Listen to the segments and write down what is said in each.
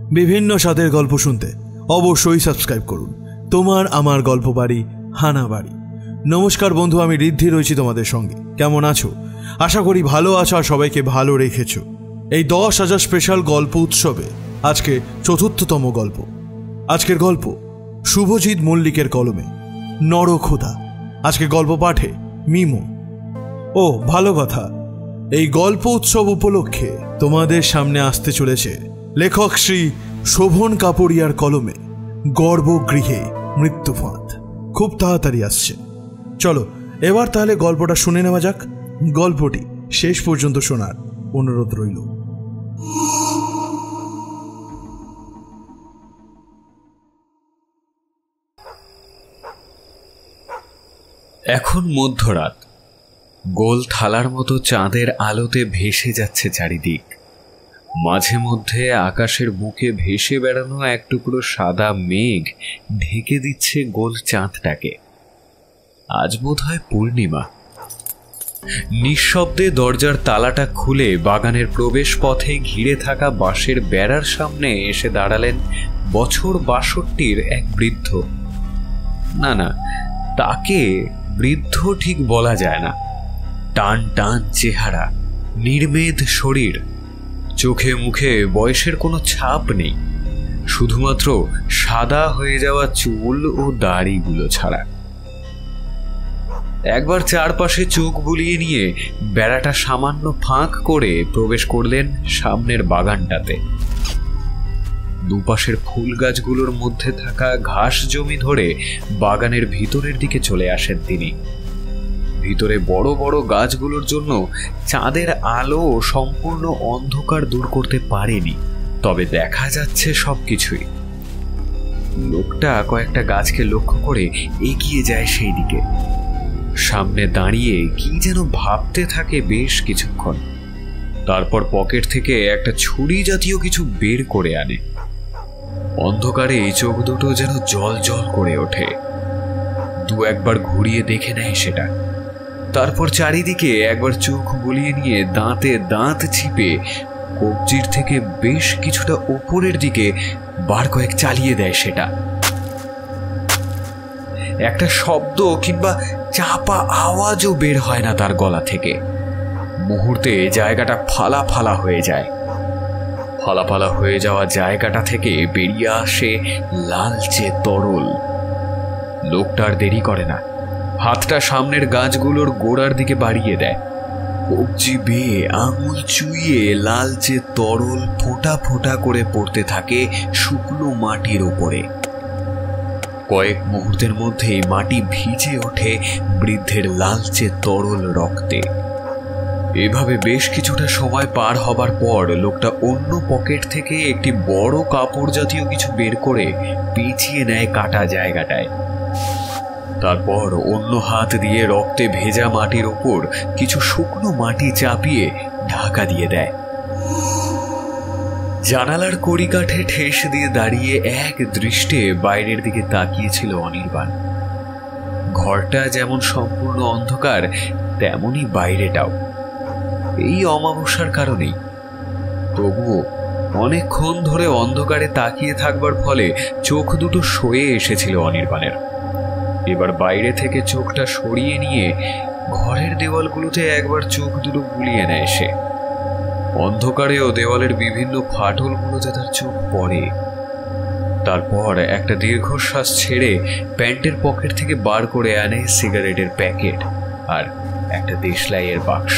বিভিন্ন স্বাদের গল্প শুনতে অবশ্যই সাবস্ক্রাইব করুন তোমার আমার গল্প বাড়ি হানা বাড়ি। নমস্কার বন্ধু, আমি ঋদ্ধি রয়েছি তোমাদের সঙ্গে। কেমন আছো? আশা করি ভালো আছো আর সবাইকে ভালো রেখেছো। এই 10,000 স্পেশাল গল্প উৎসবে আজকে ৪র্থতম গল্প। আজকের গল্প শুভজিৎ মল্লিকের কলমে নরক্ষুধা। আজকে গল্প পাঠে মিমো। ও ভালো কথা, এই গল্প উৎসব উপলক্ষে তোমাদের সামনে আসতে চলেছে লেখক শ্রী শোভন কাপড়িয়ার কলমে গর্ভগৃহে মৃত্যুফাঁদ। খুব তাড়াতাড়ি আসছে। চলো এবার তাহলে গল্পটা শুনে নেওয়া যাক। গল্পটি শেষ পর্যন্ত শোনার অনুরোধ রইল। এখন মধ্যরাত। গোল থালার মতো চাঁদের আলোতে ভেসে যাচ্ছে চারিদিক। মাঝে মধ্যে আকাশের বুকে ভেসে বেড়ানো এক টুকরো সাদা মেঘ ঢেকে দিচ্ছে গোল চাঁদটাকে। আজ বোধহয় পূর্ণিমা। নিঃশব্দে দরজার তালাটা খুলে বাগানের প্রবেশ পথে ঘিরে থাকা বাঁশের বেড়ার সামনে এসে দাঁড়ালেন বছর ৬২-র এক বৃদ্ধ। না, তাকে বৃদ্ধ ঠিক বলা যায় না। টান টান চেহারা, নির্মেদ শরীর, চোখে মুখে বয়সের কোনো ছাপ নেই, শুধুমাত্র সাদা হয়ে যাওয়া চুল ও দাড়িগুলো ছাড়া। একবার চারপাশে চোখ বুলিয়ে নিয়ে বেড়াটা সামান্য ফাঁক করে প্রবেশ করলেন সামনের বাগানটাতে। দুপাশের ফুল গাছগুলোর মধ্যে থাকা ঘাস জমি ধরে বাগানের ভিতরের দিকে চলে আসেন তিনি। ভিতরে বড় বড় গাছগুলোর জন্য চাঁদের আলো সম্পূর্ণ অন্ধকার দূর করতে পারেনি, তবে দেখা যাচ্ছে সবকিছুই। লোকটা কয়েকটা গাছকে লক্ষ্য করে এগিয়ে যায় সেই দিকে। সামনে দাঁড়িয়ে কি যেন ভাবতে থাকে বেশ কিছুক্ষণ। তারপর পকেট থেকে একটা ছুরি জাতীয় কিছু বের করে আনে। অন্ধকারে চোখ দুটো যেন জল জল করে ওঠে। দু একবার ঘুরিয়ে দেখে নেয় সেটা। তারপর চারিদিকে একবার চোখ বুলিয়ে নিয়ে দাঁতে দাঁত চিপে কবজির থেকে বেশ কিছুটা উপরের দিকে বার কয়েক চালিয়ে দেয় সেটা। একটা শব্দ কিংবা চাপা আওয়াজও বের হয় না তার গলা থেকে। মুহূর্তে জায়গাটা ফালা ফালা হয়ে যায়। ফালা ফালা হয়ে যাওয়া জায়গাটা থেকে বেরিয়ে আসে লালচে তরল। লোকটার দেরি করে না, হাতটা সামনের গাছগুলোর গোড়ার দিকে বাড়িয়ে দেয়। কবজি বেয়ে আঙুল চুইয়ে লালচে তরল ফোঁটা ফোঁটা করে পড়তে থাকে শুকনো মাটির ওপরে। কয়েক মুহূর্তের মধ্যেই মাটি ভিজে ওঠে বৃদ্ধের লালচে তরল রক্তে। এভাবে বেশ কিছুটা সময় পার হবার পর লোকটা অন্য পকেট থেকে একটি বড় কাপড় জাতীয় কিছু বের করে পেঁচিয়ে নেয় কাটা জায়গাটায়। তারপর অন্য হাত দিয়ে রক্তে ভেজা মাটির ওপর কিছু শুকনো মাটি চাপিয়ে ঢাকা দিয়ে দেয়। জানালার কড়িকাঠে ঠেস দিয়ে দাঁড়িয়ে এক দৃষ্টে বাইরের দিকে তাকিয়েছিল অনির্বাণ। ঘরটা যেমন সম্পূর্ণ অন্ধকার, তেমনি বাইরেটাও। এই অমাবস্যার কারণেই। তবুও অনেকক্ষণ ধরে অন্ধকারে তাকিয়ে থাকবার ফলে চোখ দুটো সয়ে এসেছিল অনির্বাণের। এবার বাইরে থেকে চোখটা সরিয়ে নিয়ে ঘরের দেওয়ালগুলোতে একবার চোখ দুটো বুলিয়ে নেয় সে। অন্ধকারেও দেওয়ালের বিভিন্ন ফাটলগুলোতে তার চোখ পড়ে। তারপর একটা দীর্ঘশ্বাস ছেড়ে প্যান্টের পকেট থেকে বার করে আনে সিগারেটের প্যাকেট আর একটা দেশলাইয়ের বাক্স।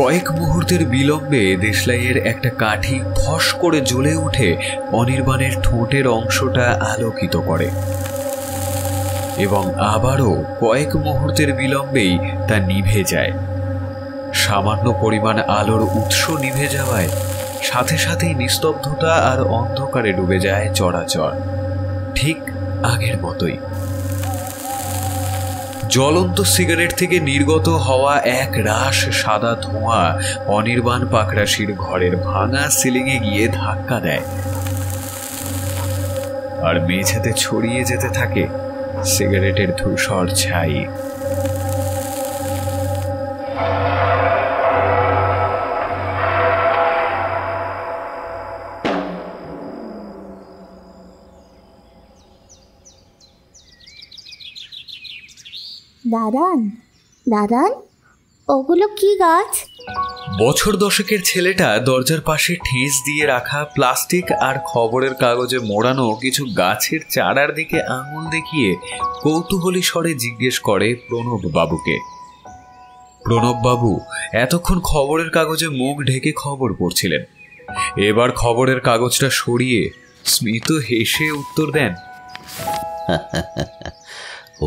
কয়েক মুহূর্তের বিলম্বে দেশলাইয়ের একটা কাঠি ফস করে জ্বলে উঠে অনির্বাণের ঠোঁটের অংশটা আলোকিত করে এবং আবারও কয়েক মুহূর্তের বিলম্বেই তা নিভে যায়। সামান্য পরিমাণ আলোর উৎস নিভে যাওয়ায় সাথে সাথেই নিস্তব্ধতা আর অন্ধকারে ডুবে যায় চরাচর, ঠিক আগের মতোই। জ্বলন্ত সিগারেট থেকে নির্গত হওয়া এক রাশ সাদা ধোঁয়া অনির্বাণ পাকরাশির ঘরের ভাঙা সিলিংয়ে গিয়ে ধাক্কা দেয় আর মেঝেতে ছড়িয়ে যেতে থাকে সিগারেটের ধূসর ছাই। দাদান, দাদান, ওগুলো কি গাছ? বছর দশেকের ছেলেটা দরজার পাশে ঠেস দিয়ে রাখা প্লাস্টিক আর খবরের কাগজে মোড়ানো কিছু গাছের চারার দিকে আঙুল দেখিয়ে কৌতূহলী স্বরে জিজ্ঞেস করে প্রণব বাবুকে। প্রণব বাবু এতক্ষণ খবরের কাগজে মুখ ঢেকে খবর পড়ছিলেন। এবার খবরের কাগজটা সরিয়ে স্মিত হেসে উত্তর দেন,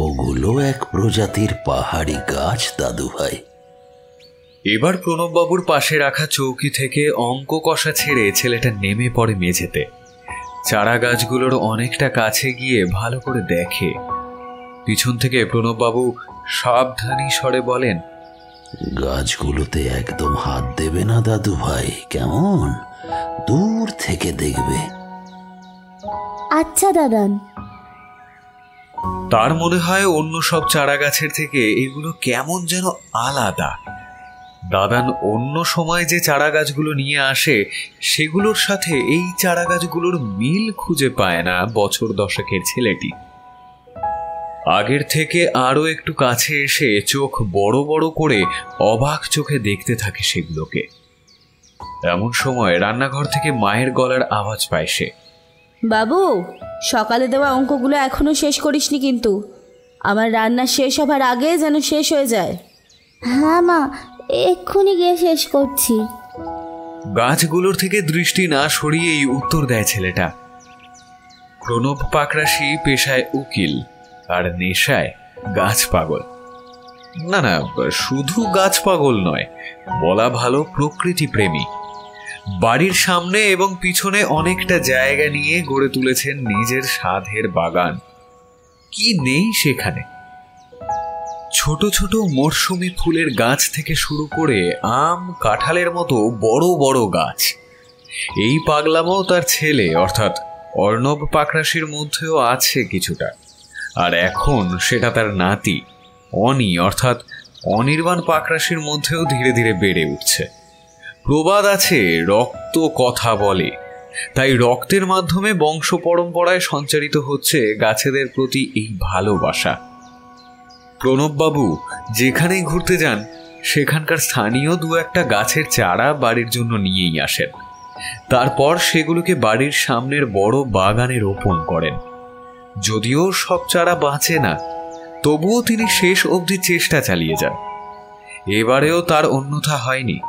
ওগুলো এক প্রজাতির পাহাড়ি গাছ দাদু ভাই। এবার প্রণববাবুর পাশে রাখা চৌকি থেকে অঙ্ক কষা ছেড়ে ছেলেটা নেমে পড়ে মেঝেতে। চারা গাছগুলোর অনেকটা কাছে গিয়ে ভালো করে দেখে। পিছন থেকে প্রণববাবু সাবধানী স্বরে বলেন, গাছগুলোতে একদম হাত দেবে না দাদু ভাই, কেমন? দূর থেকে দেখবে। আচ্ছা দাদান। তার মনে হয় অন্য সব চারা গাছের থেকে এগুলো কেমন যেন আলাদা। দাদান অন্য সময় যে চারা গাছগুলো নিয়ে আসে সেগুলোর সাথে এই চারা গাছগুলোর মিল খুঁজে পায় না বছর দশেকের ছেলেটি। আগের থেকে আরো একটু কাছে এসে চোখ বড় বড় করে অবাক চোখে দেখতে থাকে সেগুলোকে। এমন সময় রান্নাঘর থেকে মায়ের গলার আওয়াজ পায় সে। বাবু, সকালে দেওয়া অঙ্কগুলো এখনো শেষ করিসনি কিন্তু। আমার রান্না শেষ হবার আগে যেন শেষ হয়ে যায়। হ্যাঁ মা, এক্ষুনি গিয়ে শেষ করছি। গাছগুলোর থেকে দৃষ্টি না সরিয়েই উত্তর দেয় ছেলেটা। প্রণব পাকরাশি পেশায় উকিল আর নেশায় গাছ পাগল। না না, শুধু গাছ পাগল নয়, বলা ভালো প্রকৃতি প্রেমী। বাড়ির সামনে এবং পিছনে অনেকটা জায়গা নিয়ে গড়ে তুলেছেন নিজের সাধের বাগান। কি নেই সেখানে! ছোট ছোট মরশুমি ফুলের গাছ থেকে শুরু করে আম কাঁঠালের মতো বড় বড় গাছ। এই পাগলামও তার ছেলে অর্থাৎ অর্ণব পাকরাশির মধ্যেও আছে কিছুটা, আর এখন সেটা তার নাতি অনি অর্থাৎ অনির্বাণ পাকরাশির মধ্যেও ধীরে ধীরে বেড়ে উঠছে। প্রবাদ আছে, রক্ত কথা বলে। তাই রক্তের মাধ্যমে বংশ পরম্পরায় সঞ্চারিত হচ্ছে গাছেদের প্রতি এই ভালোবাসা। প্রণববাবু যেখানেই ঘুরতে যান সেখানকার স্থানীয় দু একটা গাছের চারা বাড়ির জন্য নিয়েই আসেন। তারপর সেগুলোকে বাড়ির সামনের বড় বাগানে রোপণ করেন। যদিও সব চারা বাঁচে না, তবুও তিনি শেষ অবধি চেষ্টা চালিয়ে যান। এবারেও তার অন্যথা হয়নি।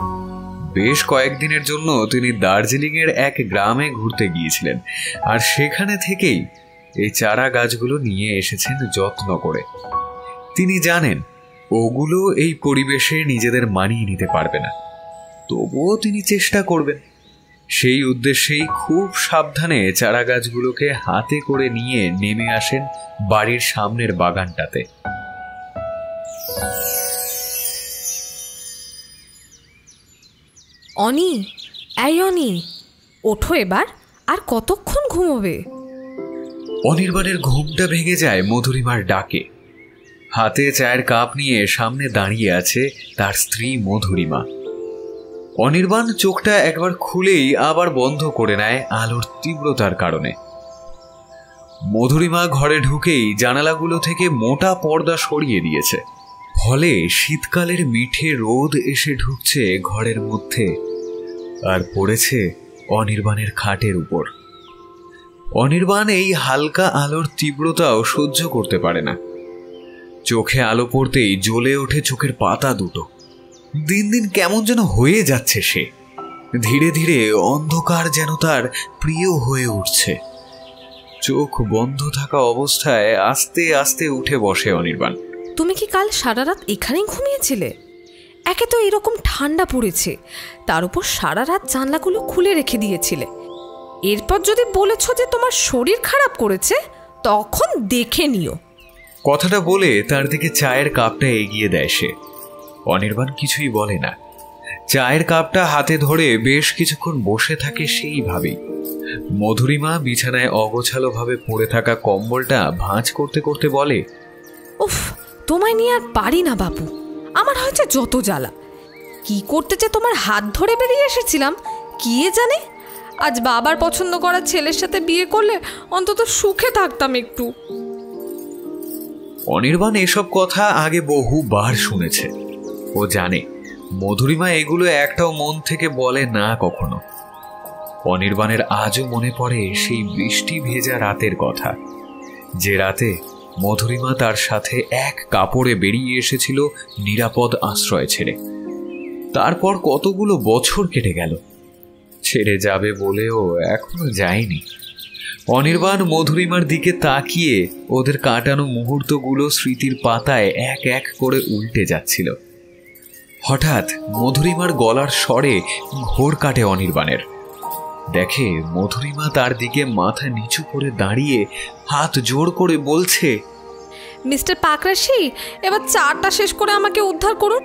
বেশ কয়েকদিনের জন্য তিনি দার্জিলিংয়ের এক গ্রামে ঘুরতে গিয়েছিলেন, আর সেখানে থেকেই এই চারা গাছগুলো নিয়ে এসেছেন যত্ন করে। তিনি জানেন ওগুলো এই পরিবেশে নিজেদের মানিয়ে নিতে পারবে না, তবুও তিনি চেষ্টা করবেন। সেই উদ্দেশ্যেই খুব সাবধানে চারা গাছগুলোকে হাতে করে নিয়ে নেমে আসেন বাড়ির সামনের বাগানটাতে। অনি, এই অনি, ওঠো এবার। আর কতক্ষণ ঘুমোবে? অনির্বাণের ঘুমটা ভেঙে যায় মধুরিমার ডাকে। হাতে চায়ের কাপ নিয়ে সামনে দাঁড়িয়ে আছে তার স্ত্রী মধুরিমা। অনির্বাণ চোখটা একবার খুলেই আবার বন্ধ করে নেয় আলোর তীব্রতার কারণে। মধুরিমা ঘরে ঢুকেই জানালাগুলো থেকে মোটা পর্দা সরিয়ে দিয়েছে, ফলে শীতকালের মিঠে রোদ এসে ঢুকছে ঘরের মধ্যে আর পড়েছে অনির্বাণের খাটের উপর। অনির্বাণ এই হালকা আলোর তীব্রতাও সহ্য করতে পারে না। চোখে আলো পড়তেই জ্বলে ওঠে চোখের পাতা দুটো। দিন দিন কেমন যেন হয়ে যাচ্ছে সে। ধীরে ধীরে অন্ধকার যেন তার প্রিয় হয়ে উঠছে। চোখ বন্ধ থাকা অবস্থায় আস্তে আস্তে উঠে বসে অনির্বাণ। তুমি কি কাল সারা রাত এখানেই ঘুমিয়েছিলে? একে তো এরকম ঠান্ডা পড়েছে, তার উপর সারা রাত জানলাগুলো খুলে রেখে দিয়েছিলে। এরপর যদি বলেছ যে তোমার শরীর খারাপ করেছে, তখন দেখে নিও। কথাটা বলে তার দিকে চায়ের কাপটা এগিয়ে দেয় সে। অনির্বাণ কিছুই বলে না। চায়ের কাপটা হাতে ধরে বেশ কিছুক্ষণ বসে থাকে সেইভাবেই। মধুরিমা বিছানায় অগোছালো ভাবে পড়ে থাকা কম্বলটা ভাঁজ করতে করতে বলে, উফ, তোমায় নিয়ে আর পারি না বাবু। আমার হয়েছে যত জ্বালা। কি করতে যে তোমার হাত ধরে বেরিয়ে এসেছিলাম কে জানে। আজ বাবার পছন্দ করা ছেলের সাথে বিয়ে করলে অন্তত সুখে থাকতাম একটু। অনির্বাণ এসব কথা আগে বহুবার শুনেছে। ও জানে মধুরিমা এগুলো একটাও মন থেকে বলে না কখনো। অনির্বাণের আজও মনে পড়ে সেই বৃষ্টি ভেজা রাতের কথা, যে রাতে মধুরিমা তার সাথে এক কাপড়ে বেরিয়ে এসেছিল নিরাপদ আশ্রয় ছেড়ে। তারপর কতগুলো বছর কেটে গেল, ছেড়ে যাবে বলেও এখনো যায়নি। অনির্বাণ মধুরিমার দিকে তাকিয়ে ওদের কাটানো মুহূর্তগুলো স্মৃতির পাতায় এক এক করে উল্টে যাচ্ছিল। হঠাৎ মধুরিমার গলার স্বরে ঘোর কাটে অনির্বাণের। দেখে মধুরিমা তার দিকে মাথা নিচু করে দাঁড়িয়ে হাত জোড় করে বলছে, মিস্টার পাকরাশি, এবার চাটা শেষ করে আমাকে উদ্ধার করুন।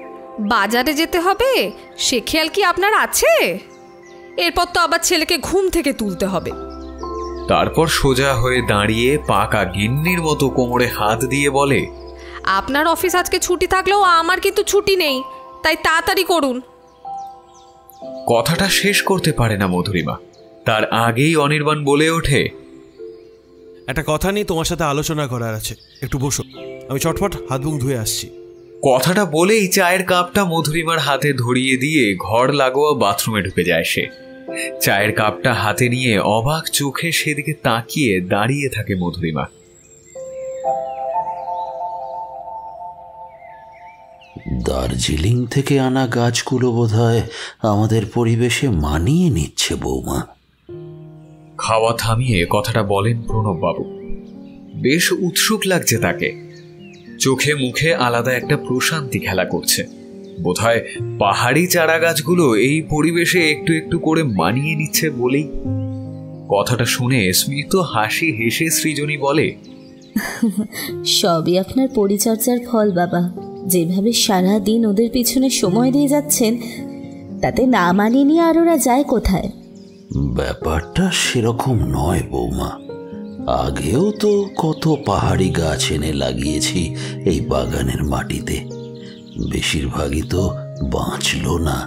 বাজারে যেতে হবে, সে খেয়াল কি আপনার আছে? এরপর তো আবার ছেলেকে ঘুম থেকে তুলতে হবে। তারপর সোজা হয়ে দাঁড়িয়ে পাকা গিন্নির মতো কোমরে হাত দিয়ে বলে, আপনার অফিস আজকে ছুটি থাকলেও আমার কিন্তু ছুটি নেই, তাই তাড়াতাড়ি করুন। কথাটা শেষ করতে পারে না মধুরিমা, তার আগেই অনির্বাণ বলে ওঠে, একটা কথা নিয়ে তোমার সাথে আলোচনা করার আছে, একটু বসো, আমি চটপট হাত মুখ ধুয়ে আসছি। কথাটা বলেই চায়ের কাপটা মধুরিমার হাতে ধরিয়ে দিয়ে ঘর লাগোয়া বাথরুমে ঢুকে যায় সে। চায়ের কাপটা হাতে নিয়ে অবাক চোখে সেদিকে তাকিয়ে দাঁড়িয়ে থাকে মধুরিমা। দার্জিলিং থেকে আনা গাছগুলো বোধহয় আমাদের পরিবেশে মানিয়ে নিচ্ছে বৌমা। খাওয়া থামিয়ে কথাটা বলেন প্রণববাবু। বেশ উৎসুক লাগছে তাকে, চোখে মুখে আলাদা একটা প্রশান্তি খেলা করছে। বোধহয় পাহাড়ি চারা গাছগুলো এই পরিবেশে একটু একটু করে মানিয়ে নিচ্ছে বলেই। কথাটা শুনে স্মিত হাসি হেসে সৃজনী বলে, সবই আপনার পরিচর্যার ফল বাবা। যেভাবে সারা দিন ওদের পিছনে সময় দিয়ে যাচ্ছেন, তাতে না মানিয়ে নিয়ে আর ওরা যায় কোথায়? ব্যাপারটা সেরকম নয় বৌমা। আগেও তো কত পাহাড়ি গাছ এনে লাগিয়েছি এই বাগানের মাটিতে, বেশিরভাগই তো বাঁচল না,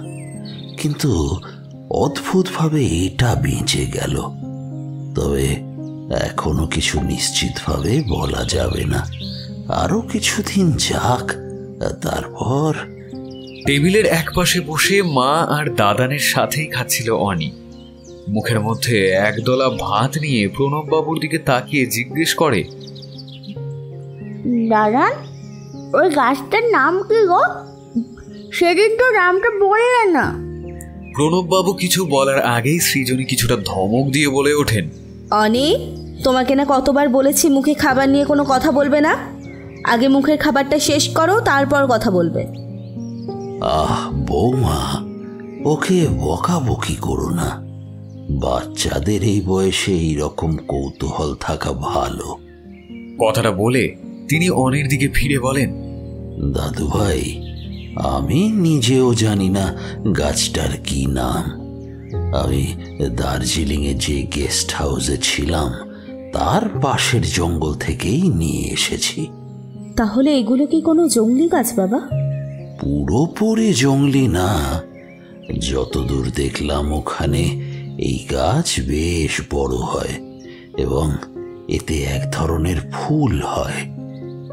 কিন্তু অদ্ভুতভাবে এটা বেঁচে গেল। তবে এখনো কিছু নিশ্চিতভাবে বলা যাবে না, আরো কিছুদিন যাক, তারপর। টেবিলের একপাশে বসে মা আর দাদানের সাথেই খাচ্ছিল অনি। মুখের মধ্যে একদলা ভাত নিয়ে প্রণববাবুর দিকে তাকিয়ে জিজ্ঞেস করে, দাঁড়ান, ওই গাছটার নাম কি গো? সেদিন তো নামটা বললেন না। প্রণববাবু কিছু বলার আগেই সৃজনী কিছুটা ধমক দিয়ে বলে ওঠেন, অনি, তোমাকে না কতবার বলেছি মুখে খাবার নিয়ে কোনো কথা বলবে না। আগে মুখের খাবারটা শেষ করো, তারপর কথা বলবে। আহ বৌমা, ওকে বকাবকি করো না। বাচ্চাদের এই বয়সে এইরকম কৌতূহল থাকা ভালো। কথাটা বলে তিনি অনির দিকে ফিরে বলেন, দাদু ভাই, আমি নিজেও জানি না গাছটার কি নাম। আমি দার্জিলিংয়ে যে গেস্ট হাউসে ছিলাম তার পাশের জঙ্গল থেকেই নিয়ে এসেছি। তাহলে এগুলো কি কোনো জংলি গাছ বাবা? পুরোপুরি জঙ্গলি না, যতদূর দেখলাম ওখানে এই গাছ বেশ বড় হয় এবং এতে এক ধরনের ফুল হয়।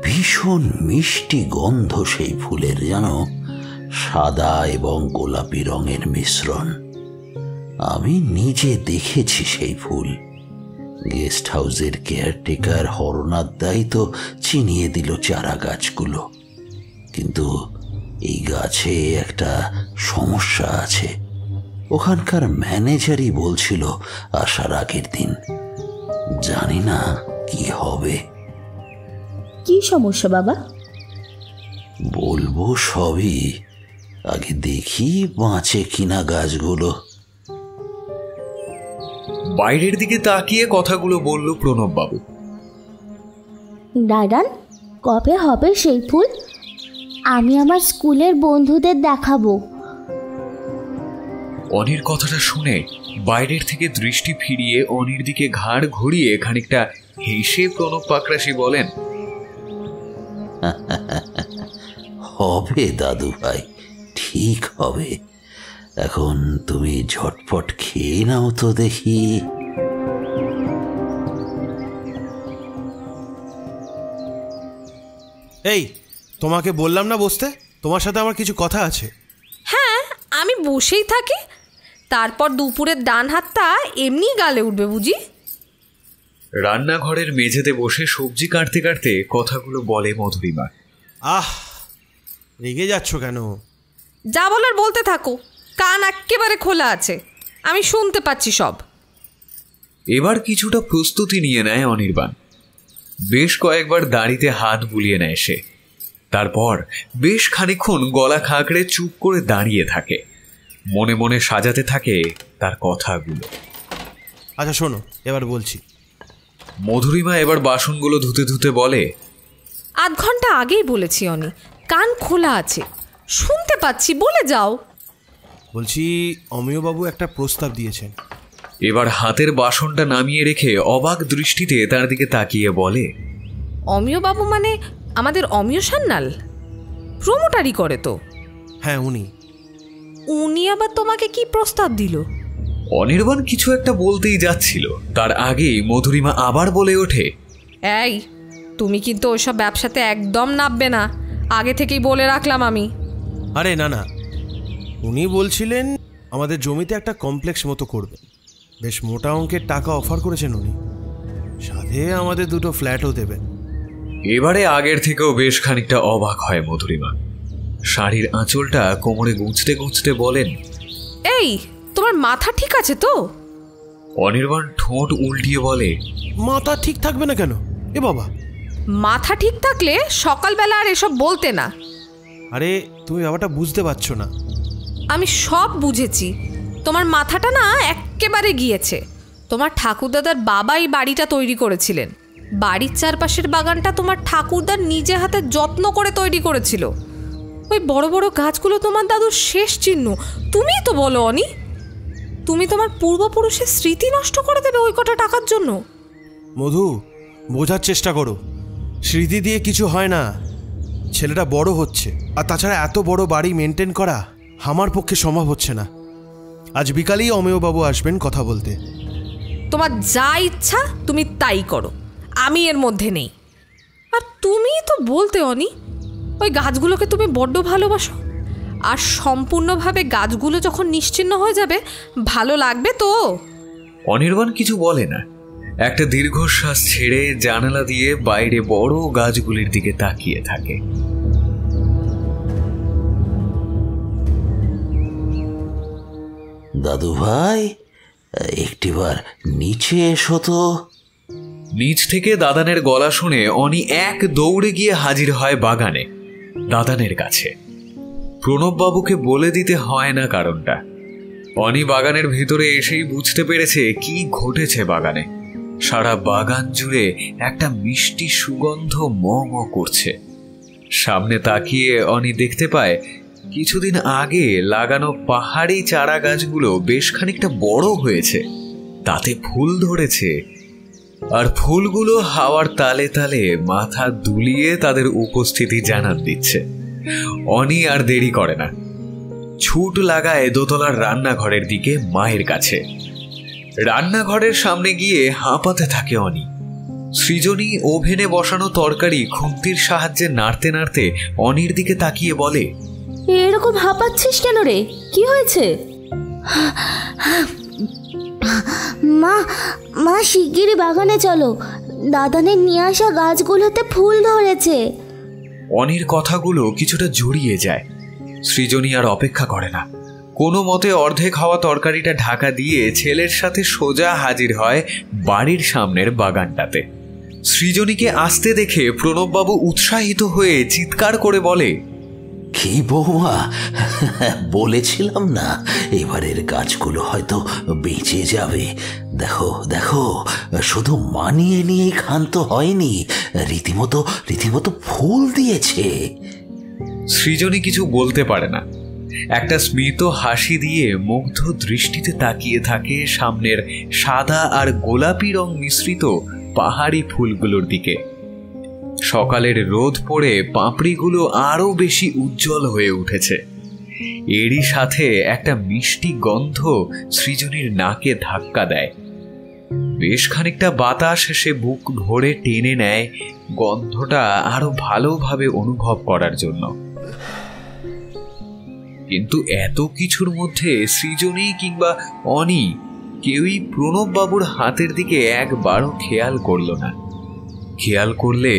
ভীষণ মিষ্টি গন্ধ সেই ফুলের, যেন সাদা এবং গোলাপি রঙের মিশ্রণ। আমি নিজে দেখেছি সেই ফুল। গেস্ট হাউসের কেয়ারটেকার হরনাথ দাই তো চিনিয়ে দিল চারা গাছগুলো, কিন্তু এই গাছে একটা সমস্যা আছে। ওখানকার ম্যানেজারই বলছিল আসার আগের দিন। জানি না কি হবে। কি সমস্যা বাবা? বলবো সবই, আগে দেখি বাঁচে কিনা গাছগুলো। বাইরের দিকে তাকিয়ে কথাগুলো বলল প্রণববাবু। দাঁড়ান, কবে হবে সেই ফুল? আমি আমার স্কুলের বন্ধুদের দেখাবো। অনির কথাটা শুনে বাইরের থেকে দৃষ্টি ফিরিয়ে অনির দিকে ঘাড় ঘুরিয়ে খানিকটা হেসে প্রণব পাকরাশি বলেন, হবে দাদু ভাই, ঠিক হবে। এখন তুমি ঝটপট খেয়ে নাও তো দেখি। এই, তোমাকে বললাম না বসতে? তোমার সাথে আমার কিছু কথা আছে। হ্যাঁ, আমি বসেই থাকি, তারপর দুপুরের ডান হাতটা এমনি গালে উঠবে বুঝি? রান্নাঘরের মেঝেতে বসে সবজি কাটতে কাটতে কথাগুলো বলে মধুরিমা। আহ, রেগে যাচ্ছ কেন? যা বলার বলতে থাকো, কান একেবারে খোলা আছে, আমি শুনতে পাচ্ছি সব। এবার কিছুটা প্রস্তুতি নিয়ে নেয় অনির্বাণ। বেশ কয়েকবার দাড়িতে হাত বুলিয়ে নেয় সে। তারপর বেশ খানিকক্ষণ গলা খাঁকড়ে চুপ করে দাঁড়িয়ে থাকে, মনে মনে সাজাতে থাকে তার কথাগুলো। আচ্ছা শোনো, এবার বলছি। মধুরিমা এবার বাসনগুলো ধুতে ধুতে বলে, আধ ঘন্টা আগেই বলেছি অনি, কান খোলা আছে, শুনতে পাচ্ছি, বলে যাও। বলছি, অমিয়বাবু একটা প্রস্তাব দিয়েছেন। এবার হাতের বাসনটা নামিয়ে রেখে অবাক দৃষ্টিতে তার দিকে তাকিয়ে বলে, অমিয় বাবু মানে আমাদের অমিয় সান্যাল? প্রমোটারি করে তো? হ্যাঁ, উনি। উনি আবার তোমাকে কি প্রস্তাব দিল? অনির্বাণ কিছু একটা বলতেই যাচ্ছিল, তার আগেই মধুরিমা আবার বলে ওঠে, এই, তুমি কিন্তু ওইসব ব্যবসাতে একদম নামবে না, আগে থেকেই বলে রাখলাম আমি। আরে না না, উনি বলছিলেন আমাদের জমিতে একটা কমপ্লেক্স মতো করবে। বেশ মোটা অঙ্কের টাকা অফার করেছেন উনি, সাথে আমাদের দুটো ফ্ল্যাটও দেবেন। এবারে আগের থেকেও বেশ খানিকটা অবাক হয় মধুরিমা। শাড়ির আঁচলটা কোমরে গুঁজতে গুঁজতে বলেন, এই, তোমার মাথা ঠিক আছে তো? অনির্বাণ ঠোঁট উল্টিয়ে বলে, মাথা ঠিক থাকবে না কেন? এ বাবা, মাথা ঠিক থাকলে সকালবেলা আর এসব বলতে না। আরে তুমি ব্যাপারটা বুঝতে পারছো না। আমি সব বুঝেছি, তোমার মাথাটা না একেবারে গিয়েছে। তোমার ঠাকুরদাদার বাবাই বাড়িটা তৈরি করেছিলেন, বাড়ির চারপাশের বাগানটা তোমার ঠাকুরদার নিজে হাতে যত্ন করে তৈরি করেছিল। ওই বড় বড় গাছগুলো তোমার দাদুর শেষ চিহ্ন। তুমিই তো বলো অনি, তুমি তোমার পূর্বপুরুষের স্মৃতি নষ্ট করে দেবে ওই কটা টাকার জন্য? মধু, বোঝার চেষ্টা করো, স্মৃতি দিয়ে কিছু হয় না। ছেলেটা বড় হচ্ছে, আর তাছাড়া এত বড় বাড়ি মেনটেন করা আমার পক্ষে সম্ভব হচ্ছে না। আজ বিকালেই অমেয়বাবু আসবেন কথা বলতে। তোমার যা ইচ্ছা তুমি তাই করো, আমি এর মধ্যে নেই। আর তুমি তো বলতে অনি, ওই গাছগুলোকে তুমি বড্ড ভালোবাসো, আর সম্পূর্ণভাবে গাছগুলো যখন নিশ্চিহ্ন হয়ে যাবে ভালো লাগবে তো? অনির্বাণ কিছু বলে না, একটা দীর্ঘশ্বাস ছেড়ে জানালা দিয়ে বাইরে বড় গাছগুলির দিকে তাকিয়ে থাকে। দাদু ভাই, একটিবার নিচে এসো তো। নিচ থেকে দাদানের গলা শুনে অনি এক দৌড়ে গিয়ে হাজির হয় বাগানে, দাদানের কাছে। প্রণববাবুকে বলে দিতে হয় না কারণটা। অনি বাগানের ভিতরে এসেই বুঝতে পেরেছে কি ঘটেছে বাগানে। সারা বাগান জুড়ে একটা মিষ্টি সুগন্ধ ম করছে। সামনে তাকিয়ে অনি দেখতে পায় কিছুদিন আগে লাগানো পাহাড়ি চারা গাছগুলো বেশ খানিকটা বড় হয়েছে, তাতে ফুল ধরেছে, আর ফুলগুলো হাওয়ার তালে তালে মাথা দুলিয়ে তাদের উপস্থিতি জানান দিচ্ছে। অনি আর দেরি করে না, ছুট লাগায় দোতলার রান্নাঘরের দিকে মায়ের কাছে। রান্নাঘরের সামনে গিয়ে হাঁপাতে থাকে অনি। সৃজনী ওভেনে বসানো তরকারি খুন্তির সাহায্যে নাড়তে নাড়তে অনির দিকে তাকিয়ে বলে, এরকম হাঁপাচ্ছিস কেন রে? কি হয়েছে? মা মা শিগগিরই বাগানে চলো, দাদানের নিয়ে আসা গাছগুলোতে ফুল ধরেছে। অনির কথাগুলো কিছুটা জড়িয়ে যায়। সৃজনী আর অপেক্ষা করে না, কোনো মতে অর্ধেক হওয়া তরকারিটা ঢাকা দিয়ে ছেলের সাথে সোজা হাজির হয় বাড়ির সামনের বাগানটাতে। সৃজনীকে আসতে দেখে প্রণববাবু উৎসাহিত হয়ে চিৎকার করে বলে, কি বৌমা, বলেছিলাম না এবারের গাছগুলো হয়তো বেঁচে যাবে। দেখো দেখো, শুধু মানিয়ে নিয়েই ক্ষান্ত হয়নি, রীতিমতো ফুল দিয়েছে। সৃজনী কিছু বলতে পারে না, একটা স্মিত হাসি দিয়ে মুগ্ধ দৃষ্টিতে তাকিয়ে থাকে সামনের সাদা আর গোলাপি রং মিশ্রিত পাহাড়ি ফুলগুলোর দিকে। সকালের রোদ পড়ে পাপড়িগুলো আরো বেশি উজ্জ্বল হয়ে উঠেছে। এরই সাথে একটা মিষ্টি গন্ধ সৃজনীর নাকে ধাক্কা দেয়। বেশ খানিকটা বাতাস সে বুক ভরে টেনে নেয় গন্ধটা আরো ভালোভাবে অনুভব করার জন্য। কিন্তু এত কিছুর মধ্যে সৃজনী কিংবা অনি কেউই প্রণব বাবুর হাতের দিকে একবারও খেয়াল করলো না। খেয়াল করলে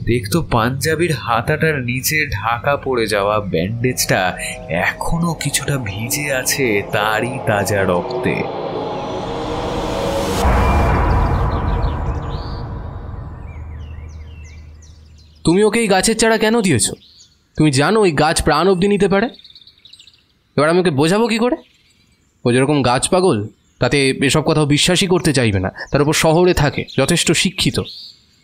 দেখতো পাঞ্জাবির হাতাটার নিচে ঢাকা পড়ে যাওয়া ব্যান্ডেজটা এখনো কিছুটা ভিজে আছে তারই তাজা রক্তে। তুমি ওকে এই গাছের চারা কেন দিয়েছ? তুমি জানো ওই গাছ প্রাণ অবধি নিতে পারে। এবার আমি ওকে বোঝাবো কি করে? ও যেরকম গাছ পাগল, তাতে এসব কথাও বিশ্বাসই করতে চাইবে না। তার উপর শহরে থাকে, যথেষ্ট শিক্ষিত।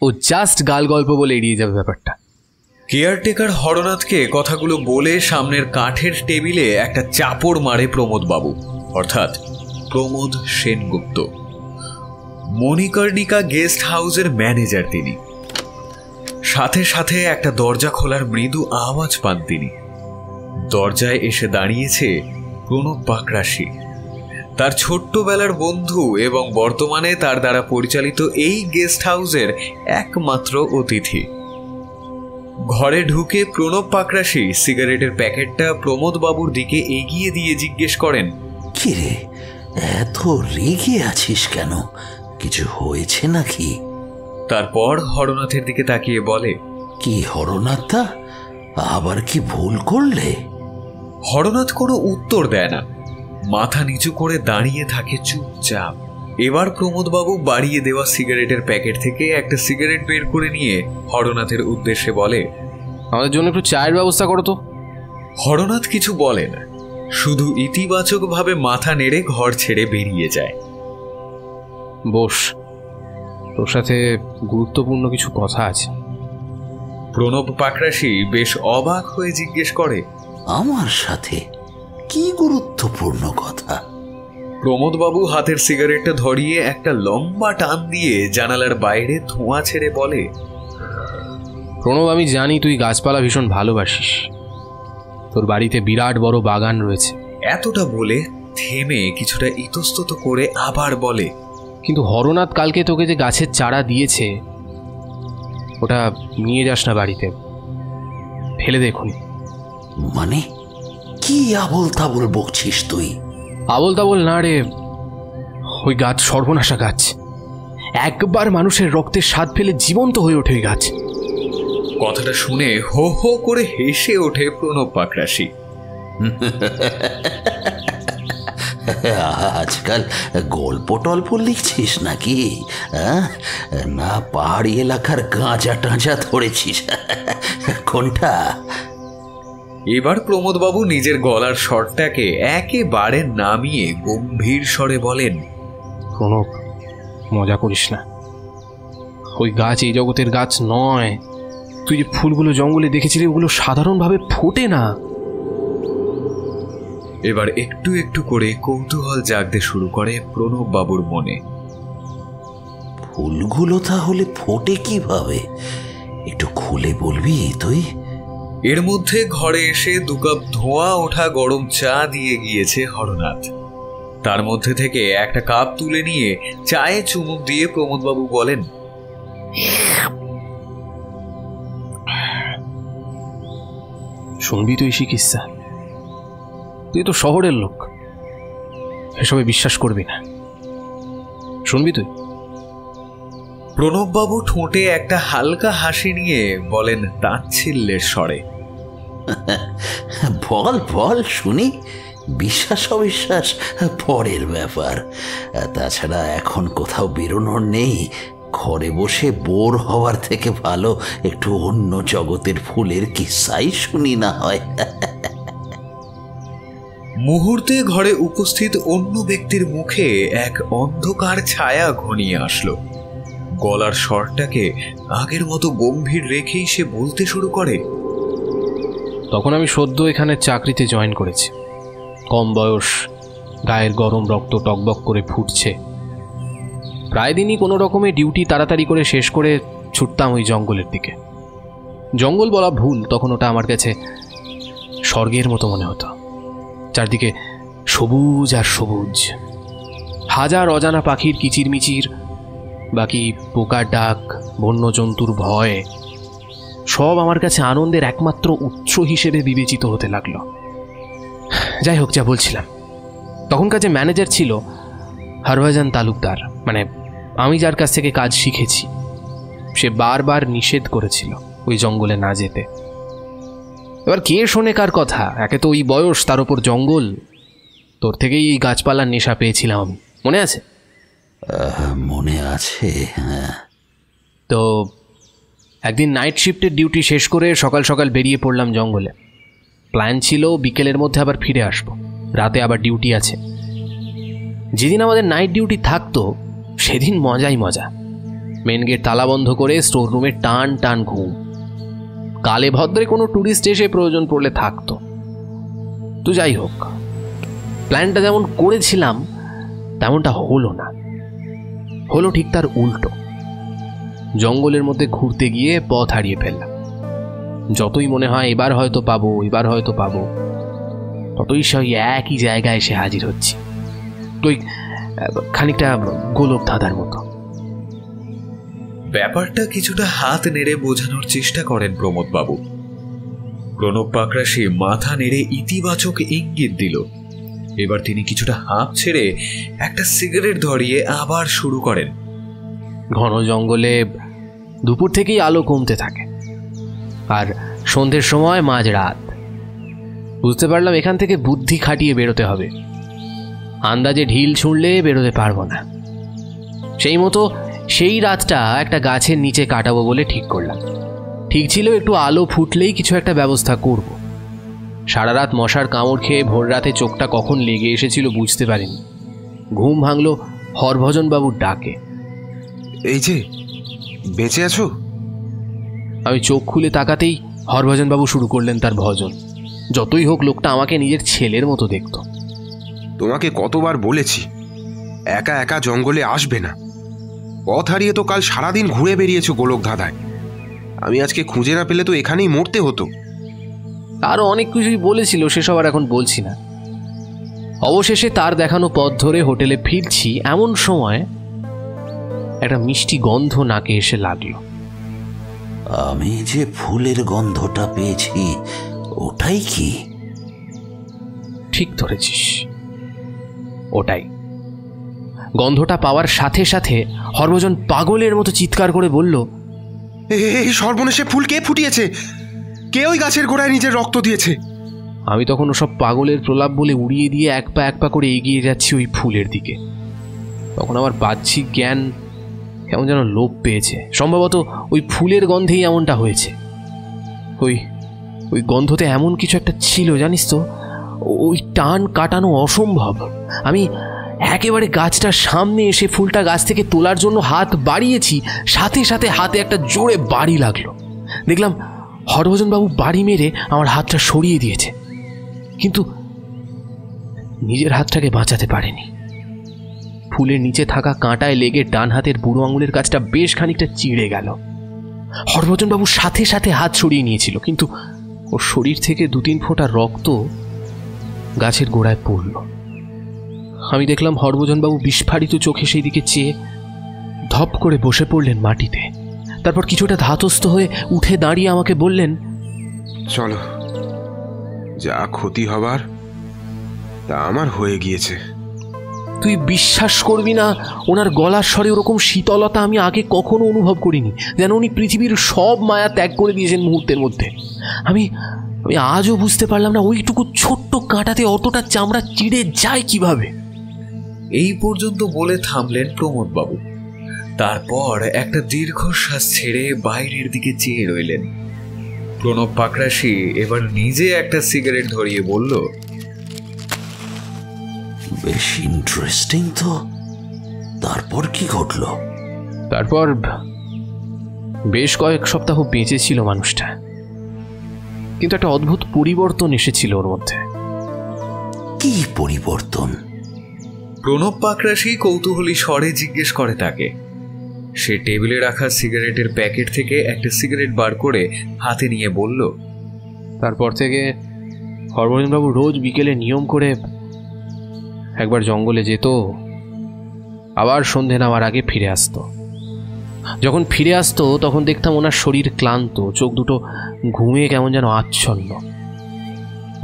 ও জাস্ট গাল গল্প বলে এড়িয়ে যাবে ব্যাপারটা। কেয়ারটেকার হরনাথকে কথাগুলো বলে সামনের কাঠের টেবিলে একটা চাপড় মারে প্রমোদ বাবু, অর্থাৎ প্রমোদ সেনগুপ্ত। মণিকর্ণিকা গেস্ট হাউসের ম্যানেজার তিনি। সাথে সাথে একটা দরজা খোলার মৃদু আওয়াজ পান তিনি। দরজায় এসে দাঁড়িয়েছে প্রণব পাকরাশি, তার ছোট্টবেলার বন্ধু এবং বর্তমানে তার দ্বারা পরিচালিত এই গেস্ট হাউসের একমাত্র অতিথি। ঘরে ঢুকে প্রণব পাকরাশি সিগারেটের প্যাকেটটা প্রমোদ বাবুর দিকে এগিয়ে দিয়ে জিজ্ঞেস করেন, কি রে, এত রেগে আছিস কেন? কিছু হয়েছে নাকি? তারপর হরনাথের দিকে তাকিয়ে বলে, কি হরনাথদা, আবার কি ভুল করলে? হরনাথ কোনো উত্তর দেয় না, মাথা নিচু করে দাঁড়িয়ে থাকে চুপচাপ। এবার প্রমোদবাবু বাড়িয়ে দেওয়া সিগারেটের প্যাকেট থেকে একটা সিগারেট বের করে নিয়ে হরনাথের উদ্দেশ্যে বলে, আমাদের জন্য একটু চায়ের ব্যবস্থা করো তো। হরনাথ কিছু বলে না, শুধু ইতিবাচকভাবে মাথা নেড়ে ঘর ছেড়ে বেরিয়ে যায়। বস, তোর সাথে গুরুত্বপূর্ণ কিছু কথা আছে। প্রণব পাকরাশি বেশ অবাক হয়ে জিজ্ঞেস করে, আমার সাথে? কি গুরুত্বপূর্ণ কথা? প্রমোদবাবু হাতের সিগারেটটা ধরিয়ে একটা লম্বা টান দিয়ে জানালার বাইরে ধোঁয়া ছেড়ে বলে, প্রণব, আমি জানি তুই গাছপালা ভীষণ ভালোবাসিস। তোর বাড়িতে বিরাট বড় বাগান রয়েছে। এতটা বলে থেমে কিছুটা ইতস্তত করে আবার বলে, কিন্তু হরনাথ কালকে তোকে যে গাছের চারা দিয়েছে, ওটা নিয়ে যাস না বাড়িতে, ফেলে দেখুন। মানে কি আবল তাবল বকছিস তুই? আবল তাবল না রে, ওই গাছ সর্বনাশা গাছ। একবার মানুষের রক্তের স্বাদ ফেলে জীবন্ত হয়ে ওঠে ওই গাছ। কথাটা শুনে হো হো করে হেসে ওঠে প্রণব পাকরাশি। আজকাল গল্প টল্প লিখছিস নাকি? না পাহাড়ি এলাকার গাঁজা টাঁজা ধরেছিস? কোনটা? এবার প্রমোদবাবু নিজের গলার স্বরটাকে একেবারে নামিয়ে গম্ভীর স্বরে বলেন, প্রণব, মজা করিস না। ওই গাছ এই জগতের গাছ নয়। তুই যে ফুলগুলো জঙ্গলে দেখেছিলি, ওগুলো সাধারণভাবে ফোটে না। এবার একটু একটু করে কৌতূহল জাগতে শুরু করে প্রণব বাবুর মনে। ফুলগুলো তাহলে ফোটে কিভাবে? একটু খুলে বলবি তুই? এর মধ্যে ঘরে এসে 2 কাপ ধোঁয়া ওঠা গরম চা দিয়ে গিয়েছে হরনাথ। তার মধ্যে থেকে একটা কাপ তুলে নিয়ে চায়ে চুমুক দিয়ে প্রমোদবাবু বলেন, শুনবি তুই চিকিৎসা? তুই তো শহরের লোক, এসবে বিশ্বাস করবি না। শুনবি তুই? প্রণববাবু ঠোঁটে একটা হালকা হাসি নিয়ে বলেন তাচ্ছিল্যের স্বরে, বল বল শুনি। বিশ্বাস অবিশ্বাস পরের ব্যাপার। তাছাড়া এখন কোথাও বেরোনোর নেই। ঘরে বসে বোর হওয়ার থেকে ভালো একটু অন্য জগতের ফুলের কিস্সাই শুনি না হয়। মুহূর্তে ঘরে উপস্থিত অন্য ব্যক্তির মুখে এক অন্ধকার ছায়া ঘনিয়ে আসলো। গলার স্বরটাকে আগের মতো গম্ভীর রেখেই সে বলতে শুরু করে, তখন আমি সদ্য এখানে চাকরিতে জয়েন করেছি। কম বয়স, গায়ের গরম রক্ত টকবক করে ফুটছে। প্রায় দিনই কোনো রকমে ডিউটি তাড়াতাড়ি করে শেষ করে ছুটতাম ওই জঙ্গলের দিকে। জঙ্গল বলা ভুল, তখন ওটা আমার কাছে স্বর্গের মতো মনে হতো। চারদিকে সবুজ আর সবুজ, হাজার অজানা পাখির কিচিরমিচির বাকি পোকার ডাক, বন্যজন্তুর ভয় সব আমার কাছে আনন্দের একমাত্র উৎস হিসেবে বিবেচিত হতে লাগলো। যাই হোক, যা বলছিলাম, তখনকার যে ম্যানেজার ছিল হরভজন তালুকদার, মানে আমি যার কাছ থেকে কাজ শিখেছি, সে বারবার নিষেধ করেছিল ওই জঙ্গলে না যেতে। এবার কে শোনে কার কথা? একে তো ওই বয়স, তার ওপর জঙ্গল। তোর থেকেই এই গাছপালার নেশা পেয়েছিলাম আমি, মনে আছে? মনে আছে, হ্যাঁ। তো একদিন নাইট শিফটের ডিউটি শেষ করে সকাল সকাল বেরিয়ে পড়লাম জঙ্গলে। প্ল্যান ছিল বিকেলের মধ্যে আবার ফিরে আসবো, রাতে আবার ডিউটি আছে। যেদিন আমাদের নাইট ডিউটি থাকতো সেদিন মজাই মজা। মেন গেট তালা বন্ধ করে স্টোর রুমে টান টান ঘুম। কালে ভদ্রে কোনো ট্যুরিস্ট এসে প্রয়োজন পড়লে থাকতো। তো যাই হোক, প্ল্যানটা যেমন করেছিলাম তেমনটা হলো না, হলো ঠিক তার উল্টো। জঙ্গলের মধ্যে ঘুরতে গিয়ে পথ হারিয়ে ফেললাম। যতই মনে হয় এবার হয়তো পাবো, এবার হয়তো পাবো, ততই সেই একই জায়গায় এসে হাজির হচ্ছি, ওই খানিকটা গোলক ধাঁধার মতো। ব্যাপারটা কিছুটা হাত নেড়ে বোঝানোর চেষ্টা করেন প্রমোদবাবু। প্রণব পাকরাশি মাথা নেড়ে ইতিবাচক ইঙ্গিত দিল। এবার তিনি কিছুটা হাঁপ ছেড়ে একটা সিগারেট ধরিয়ে আবার শুরু করেন। ঘন জঙ্গলে দুপুর থেকেই আলো কমতে থাকে, আর সন্ধ্যের সময় মাঝরাত। বুঝতে পারলাম এখান থেকে বুদ্ধি খাটিয়ে বেরোতে হবে, আন্দাজে ঢিল ছুঁড়লে বেরোতে পারবো না। সেই মতো সেই রাতটা একটা গাছের নিচে কাটাবো বলে ঠিক করলাম। ঠিক ছিল, একটু আলো ফুটলেই কিছু একটা ব্যবস্থা করব। সারা রাত মশার কামড় খেয়ে ভোর রাতে চোখটা কখন লেগে এসেছিল বুঝতে পারিনি। ঘুম ভাঙল হরভজন বাবুর ডাকে। এই যে, বেঁচে আছো? আমি চোখ খুলে তাকাতেই হরভজন বাবু শুরু করলেন তার ভজন। যতই হোক লোকটা আমাকে নিজের ছেলের মতো দেখত। তোমাকে কতবার বলেছি একা একা জঙ্গলে আসবে না। পথ হারিয়ে তো কাল সারাদিন ঘুরে বেরিয়েছো গোলক ধাঁধায়। আমি আজকে খুঁজে না পেলে তো এখানেই মরতে হতো। আরও অনেক কিছুই বলেছিল, সেসব আর এখন বলছি না। অবশেষে তার দেখানো পথ ধরে হোটেলে ফিরছি, এমন সময় একটা মিষ্টি গন্ধ নাকে এসে লাগলো। আমি যে ফুলের গন্ধটা পেয়েছি ওটাই কি? ঠিক ধরেছিস, ওটাই। গন্ধটা পাওয়ার সাথে সাথে হরভজন পাগলের মতো চিৎকার করে বলল, এই সর্বনেশে ফুল কে ফুটিয়েছে? কে ওই গাছের গোড়ায় নিজের রক্ত দিয়েছে? আমি তখন ওসব পাগলের প্রলাপ বলে উড়িয়ে দিয়ে এক পা করে এগিয়ে যাচ্ছি ওই ফুলের দিকে। তখন আমার বাহ্যিক জ্ঞান কেমন যেন লোপ পেয়েছে। সম্ভবত ওই ফুলের গন্ধেই এমনটা হয়েছে। ওই গন্ধতে এমন কিছু একটা ছিল, জানিস তো, ওই টান কাটানো অসম্ভব। আমি একেবারে গাছটার সামনে এসে ফুলটা গাছ থেকে তোলার জন্য হাত বাড়িয়েছি, সাথে সাথে হাতে একটা জোরে বাড়ি লাগলো। দেখলাম হরভজনবাবু বাড়ি মেরে আমার হাতটা সরিয়ে দিয়েছে, কিন্তু নিজের হাতটাকে বাঁচাতে পারেনি। ফুলের নিচে থাকা কাঁটায় লেগে ডান হাতের বুড়ো আঙুলের কাছটা বেশ খানিকটা চিড়ে গেল। হরভজনবাবু সাথে সাথে হাত সরিয়ে নিয়েছিল, কিন্তু ওর শরীর থেকে 2-3 ফোঁটা রক্ত গাছের গোড়ায় পড়ল। আমি দেখলাম হরভজনবাবু বিস্ফারিত চোখে সেই দিকে চেয়ে ধপ করে বসে পড়লেন মাটিতে। তারপর কিছুটা ধাতস্থ হয়ে উঠে দাঁড়িয়ে আমাকে বললেন, চলো, যা ক্ষতি হবার তা আমার হয়ে গিয়েছে। তুই বিশ্বাস করবি না, ওনার গলার স্বরে ওরকম শীতলতা আমি আগে কখনো অনুভব করিনি, যেন উনি পৃথিবীর সব মায়া ত্যাগ করে দিয়েছেন মুহূর্তের মধ্যে। আমি আজও বুঝতে পারলাম না ওইটুকু ছোট্ট কাঁটাতে অতটা চামড়া চিড়ে যায় কিভাবে। এই পর্যন্ত বলে থামলেন প্রমোদবাবু। তারপর একটা দীর্ঘশ্বাস ছেড়ে বাইরের দিকে চেয়ে রইলেন। প্রণব পাকরাশি এবার নিজে একটা সিগারেট ধরিয়ে বলল, বেশ ইন্টারেস্টিং তো। তারপর কি ঘটলো? তারপর বেশ কয়েক সপ্তাহ বেঁচে ছিল মানুষটা, কিন্তু একটা অদ্ভুত পরিবর্তন এসেছিল ওর মধ্যে। কি পরিবর্তন? প্রণব পাকরাশি কৌতূহলী স্বরে জিজ্ঞেস করে তাকে। সে টেবিলে রাখা সিগারেটের প্যাকেট থেকে একটা সিগারেট বার করে হাতে নিয়ে বলল, তারপর থেকে হরভজনবাবু রোজ বিকেলে নিয়ম করে একবার জঙ্গলে যেত, আবার সন্ধে নামার আগে ফিরে আসতো। যখন ফিরে আসতো তখন দেখতাম ওনার শরীর ক্লান্ত, চোখ দুটো ঘুমিয়ে কেমন যেন আচ্ছন্ন।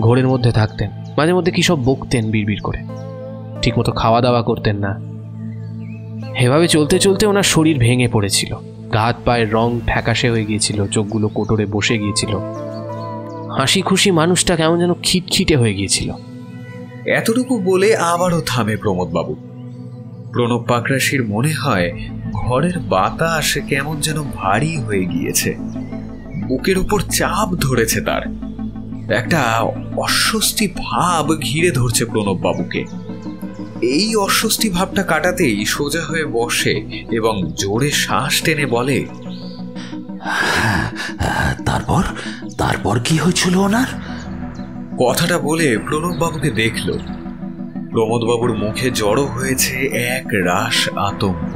ঘোরের মধ্যে থাকতেন, মাঝে মধ্যে কী সব বকতেন বিড়বিড় করে, ঠিকমতো খাওয়া দাওয়া করতেন না। এভাবে চলতে চলতে ওনার শরীর ভেঙে পড়েছিল, হাত পায়ের রং ফ্যাকাশে হয়ে গিয়েছিল, চোখগুলো কোটরে বসে গিয়েছিল, হাসি খুশি মানুষটা কেমন যেন খিটখিটে হয়ে গিয়েছিল। এতটুকু বলে আবারও থামে প্রমোদবাবু। প্রণব পাকরাশির মনে হয় ঘরের বাতাস কেমন যেন ভারী হয়ে গিয়েছে, বুকের উপর চাপ ধরেছে, তার একটা অস্বস্তি ভাব ঘিরে ধরছে প্রণববাবুকে। এই অস্বস্তি ভাবটা কাটাতেই সোজা হয়ে বসে এবং জোরে শ্বাস টেনে বলে, তারপর তারপর কি হয়েছিল ওনার? কথাটা বলে প্রণববাবুকে দেখল। প্রমোদবাবুর মুখে জড়ো হয়েছে এক রাশ আতঙ্ক।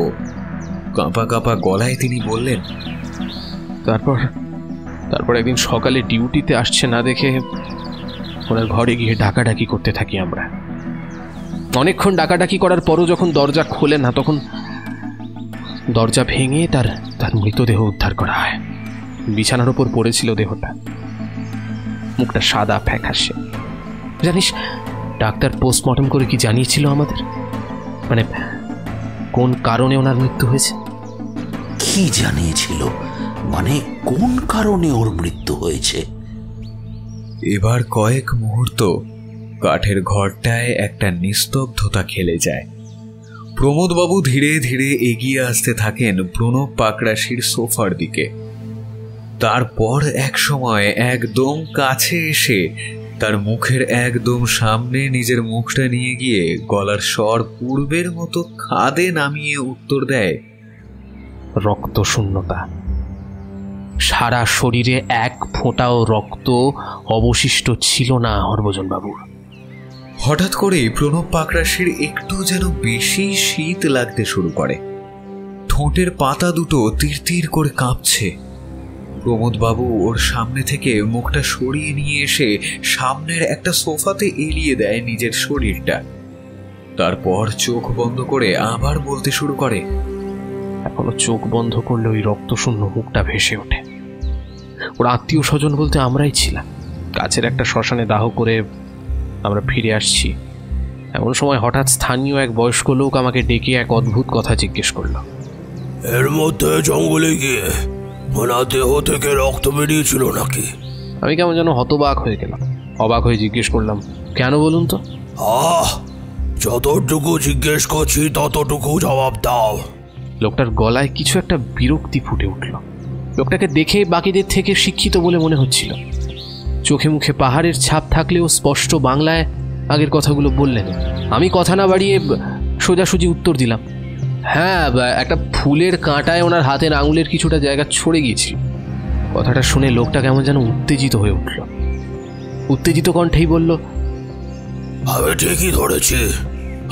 কাঁপা কাঁপা গলায় তিনি বললেন, তারপর একদিন সকালে ডিউটিতে আসছে না দেখে ওনার ঘরে গিয়ে ডাকাডাকি করতে থাকি আমরা। অনেকক্ষণ ডাকাডাকি করার পরও যখন দরজা খোলে না, তখন দরজা ভেঙে তার মৃতদেহ উদ্ধার করা হয়। বিছানার ওপর পড়েছিল দেহটা, মুখটা সাদা ফ্যাকাশে। জানিস, ডাক্তার পোস্টমর্টম করে কি জানিয়েছিল আমাদের, মানে কোন কারণে ওনার মৃত্যু হয়েছে? কি জানিয়েছিল মানে কোন কারণে ওর মৃত্যু হয়েছে? এবার কয়েক মুহূর্ত কাঠের ঘরটায় একটা নিস্তব্ধতা খেলে যায়। প্রমোদবাবু ধীরে ধীরে এগিয়ে আসতে থাকেন প্রণব পাকরাশির সোফার দিকে। তারপর এক সময় একদম কাছে এসে তার মুখের একদম সামনে নিজের মুখটা নিয়ে গিয়ে গলার স্বর পূর্বের মতো খাদে নামিয়ে উত্তর দেয়, রক্ত শূন্যতা। সারা শরীরে এক ফোঁটাও রক্ত অবশিষ্ট ছিল না হরভজন বাবুর। হঠাৎ করেই প্রণব পাকরাশির একটু যেন বেশি শীত লাগতে শুরু করে। ঠোঁটের পাতা দুটো তীর তীর করে কাঁপছে। প্রমোদবাবু ওর সামনে থেকে মুখটা সরিয়ে নিয়ে এসে সামনের একটা সোফাতে এলিয়ে দেয় নিজের শরীরটা। তারপর চোখ বন্ধ করে আবার বলতে শুরু করে, এখনো চোখ বন্ধ করলে ওই রক্তশূন্য মুখটা ভেসে ওঠে। ওর আত্মীয় স্বজন বলতে আমরাই ছিলাম। কাছের একটা শ্মশানে দাহ করে আমরা ফিরে আসছি, এমন সময় হঠাৎ স্থানীয় এক বয়স্ক লোক আমাকে ডেকে এক অদ্ভুত কথা জিজ্ঞেস করলো। এর মধ্যে জঙ্গলে গিয়ে ওনার দেহ থেকে রক্ত বেরিয়েছিল নাকি? আমি কেমন যেন হতবাক হয়ে গেলাম। অবাক হয়ে জিজ্ঞেস করলাম, কেন বলুন তো? যতটুকু জিজ্ঞেস করছি ততটুকু জবাব দাও। লোকটার গলায় কিছু একটা বিরক্তি ফুটে উঠল। লোকটাকে দেখে বাকিদের থেকে শিক্ষিত বলে মনে হচ্ছিল। চোখে মুখে পাহাড়ের ছাপ থাকলেও স্পষ্ট বাংলায় আগের কথাগুলো বললেন। আমি কথা না বাড়িয়ে সোজাসুজি উত্তর দিলাম, হ্যাঁ, একটা ফুলের কাঁটায় ওনার হাতের আঙুলের কিছুটা জায়গা ছড়ে গিয়েছিল। কথাটা শুনে লোকটা কেমন যেন উত্তেজিত হয়ে উঠল। উত্তেজিত কণ্ঠেই বলল, আমি ঠিকই ধরেছি,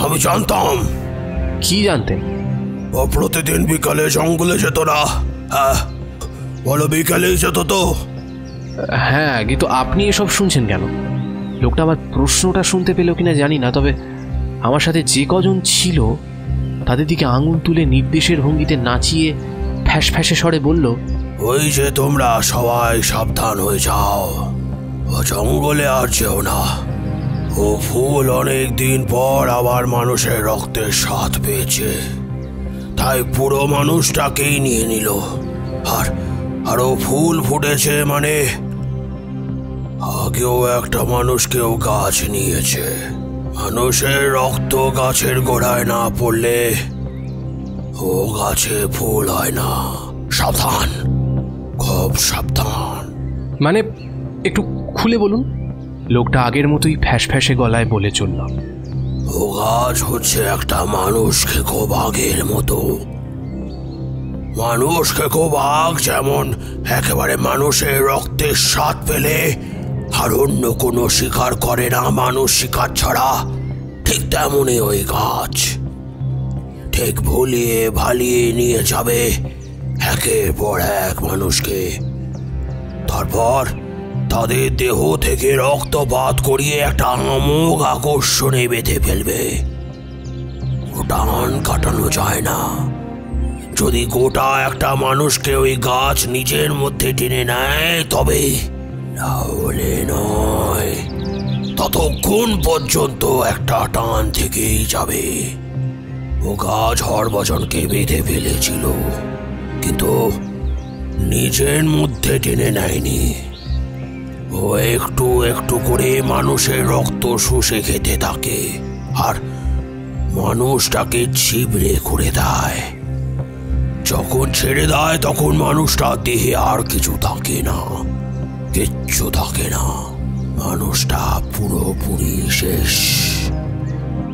আমি জানতাম। কি জানতেন? ও প্রতিদিন বিকালে জঙ্গলে যেত না? হ্যাঁ, বলো বিকালেই যেত তো? হ্যাঁ, কিন্তু আপনি এসব শুনছেন কেন? লোকটা আমার প্রশ্নটা শুনতে পেল কিনা জানি না, তবে আমার সাথে যে কজন ছিল তাদের দিকে আঙুল তুলে নির্দেশের ভঙ্গিতে নাচিয়ে ফ্যাস ফ্যাসে স্বরে বলল, ওই যে তোমরা সবাই সাবধান হয়ে যাও, ও জঙ্গলে আর যেও না। ও ফুল অনেক দিন পর আবার মানুষের রক্তের স্বাদ পেয়েছে, তাই পুরো মানুষটাকেই নিয়ে নিল। আর ও ফুল ফুটেছে মানে আগেও একটা মানুষকেও গাছ নিয়েছে। মানুষের রক্ত গাছের গোড়ায় না পড়লে ও গাছে ফুল হয় না। সাবধান, খুব সাবধান। মানে একটু খুলে বলুন। লোকটা আগের মতোই ফ্যাস ফ্যাসে গলায় বলে চলল, ও গাছ হচ্ছে একটা মানুষকে খুব আগের মতো। মানুষকে খুব আগ, যেমন একেবারে মানুষের রক্তের স্বাদ পেলে আর অন্য কোনো শিকার করে না মানুষ শিকার ছাড়া, ঠিক তেমনই ওই গাছ। ঠিক ভুলিয়ে ভালিয়ে নিয়ে যাবে একের পর এক মানুষকে, তারপর তাদের দেহ থেকে রক্তপাত করিয়ে একটা আমোঘ আকর্ষণে বেঁধে ফেলবে। ও টান কাটানো যায় না, যদি গোটা একটা মানুষকে ওই গাছ নিজের মধ্যে টেনে নেয় তবে, না হলে নয়। ততক্ষণ পর্যন্ত একটা টান থেকেই যাবে। ও গাছ হরভজনকে বেঁধে ফেলেছিল, কিন্তু নিজের মধ্যে টেনে নেয়নি। ও একটু একটু করে মানুষের রক্ত শুষে খেতে থাকে আর মানুষটাকে ছিবড়ে করে দেয়। যখন ছেড়ে দেয় তখন মানুষটার দেহে আর কিছু থাকে না, কিচ্ছু থাকে না। মানুষটা পুরোপুরি শেষ,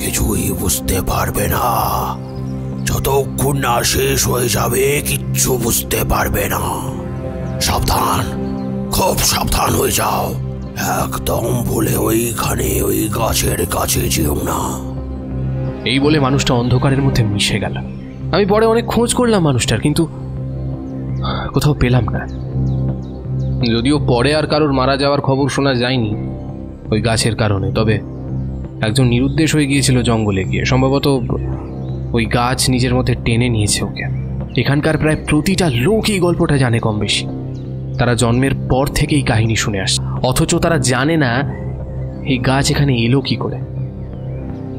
কিছুই বুঝতে পারবে না। যতক্ষণ না শেষ হয়ে যাবে কিচ্ছু বুঝতে পারবে না। সাবধান, খুব সাবধান হয়ে যাও। একদম ভুলে ওইখানে ওই গাছের কাছে যেও না। এই বলে মানুষটা অন্ধকারের মধ্যে মিশে গেল। আমি পরে অনেক খোঁজ করলাম মানুষটার, কিন্তু কোথাও পেলাম না। যদিও পরে আর কারোর মারা যাওয়ার খবর শোনা যায়নি ওই গাছের কারণে, তবে একজন নিরুদ্দেশ হয়ে গিয়েছিল জঙ্গলে গিয়ে। সম্ভবত ওই গাছ নিজের মধ্যে টেনে নিয়েছে ওকে। এখানকার প্রায় প্রতিটা লোক এই গল্পটা জানে কম বেশি। তারা জন্মের পর থেকেই কাহিনী শুনে আসছে, অথচ তারা জানে না এই গাছ এখানে এলো কি করে।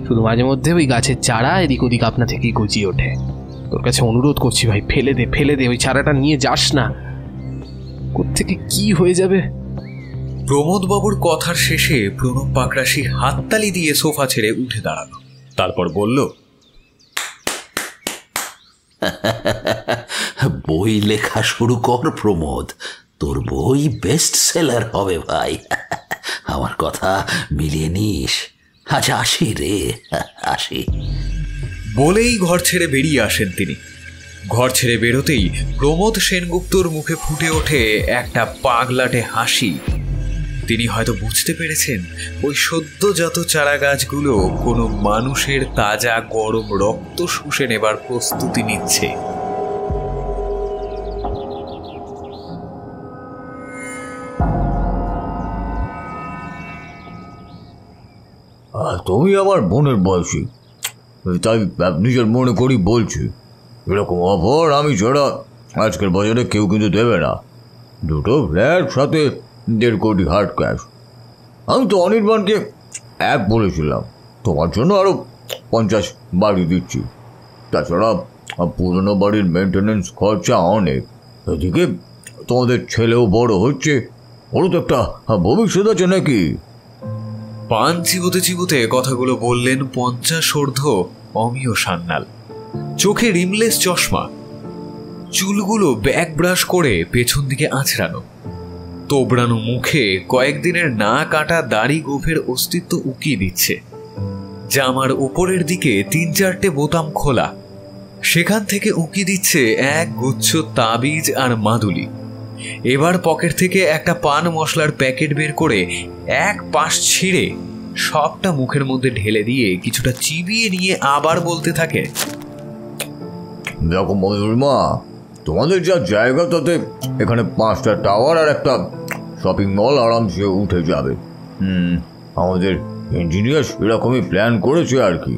শুধু মাঝে মধ্যে ওই গাছের চারা এদিক ওদিক আপনা থেকেই গজিয়ে ওঠে। তোর কাছে অনুরোধ করছি ভাই, ফেলে দে, ফেলে দে, ওই চারাটা নিয়ে যাস না। কোত্থেকে কি হয়ে যাবে। প্রমোদবাবুর কথার শেষে প্রণব পাকরাশি হাততালি দিয়ে সোফা ছেড়ে উঠে দাঁড়ালো। তারপর বলল, বই লেখা শুরু কর প্রমোদ, তোর বই বেস্ট সেলার হবে ভাই। আমার কথা মিলিয়ে নিস। আজ আসি রে, আসি। বলেই ঘর ছেড়ে বেরিয়ে আসেন তিনি। ঘর ছেড়ে বেরোতেই প্রমোদ সেনগুপ্তর মুখে ফুটে ওঠে একটা পাগলাটে হাসি। তিনি হয়তো বুঝতে পেরেছেন ওই সদ্যজাত চারা গাছগুলো কোনো মানুষের তাজা গরম রক্ত শুষে নেবার প্রস্তুতি নিচ্ছে। তুমি আমার বোনের বয়সী, তাই নিজের মনে করি বলছি, এরকম অফার আমি ছাড়া আজকের বাজারে কেউ কিন্তু দেবে না। দুটো ফ্ল্যাট সাথে 1.5 কোটি হার্ড ক্যাশ। আমি তো অনির্বাণকে 1 বলেছিলাম, তোমার জন্য আরও 50 বাড়ি দিচ্ছি। তাছাড়া পুরনো বাড়ির মেনটেন্যান্স খরচা অনেক। এদিকে তোমাদের ছেলেও বড় হচ্ছে, ওরও তো একটা ভবিষ্যৎ আছে নাকি। পান চিবোতে চিবোতে কথাগুলো বললেন 50 ঊর্ধ্ব অমিয় সান্যাল। চোখে রিমলেস চশমা, চুলগুলো ব্যাক ব্রাশ করে পেছন দিকে আঁচড়ানো, তোবড়ানো মুখে কয়েকদিনের না কাটা দাড়ি গোফের অস্তিত্ব উকিয়ে দিচ্ছে। জামার উপরের দিকে 3-4টে বোতাম খোলা, সেখান থেকে উকি দিচ্ছে এক গুচ্ছ তাবিজ আর মাদুলি। এবার পকেট থেকে একটা পান মশলার প্যাকেট বের করে এক পাশ ছিঁড়ে সবটা মুখের মধ্যে ঢেলে দিয়ে কিছুটা চিবিয়ে নিয়ে আবার বলতে থাকে, দেখো মধুরিমা, তোমাদের যা জায়গা তাতে এখানে 5টা টাওয়ার আর একটা শপিং মল আরামসে উঠে যাবে। আমাদের ইঞ্জিনিয়ার সেরকমই প্ল্যান করেছে আর কি।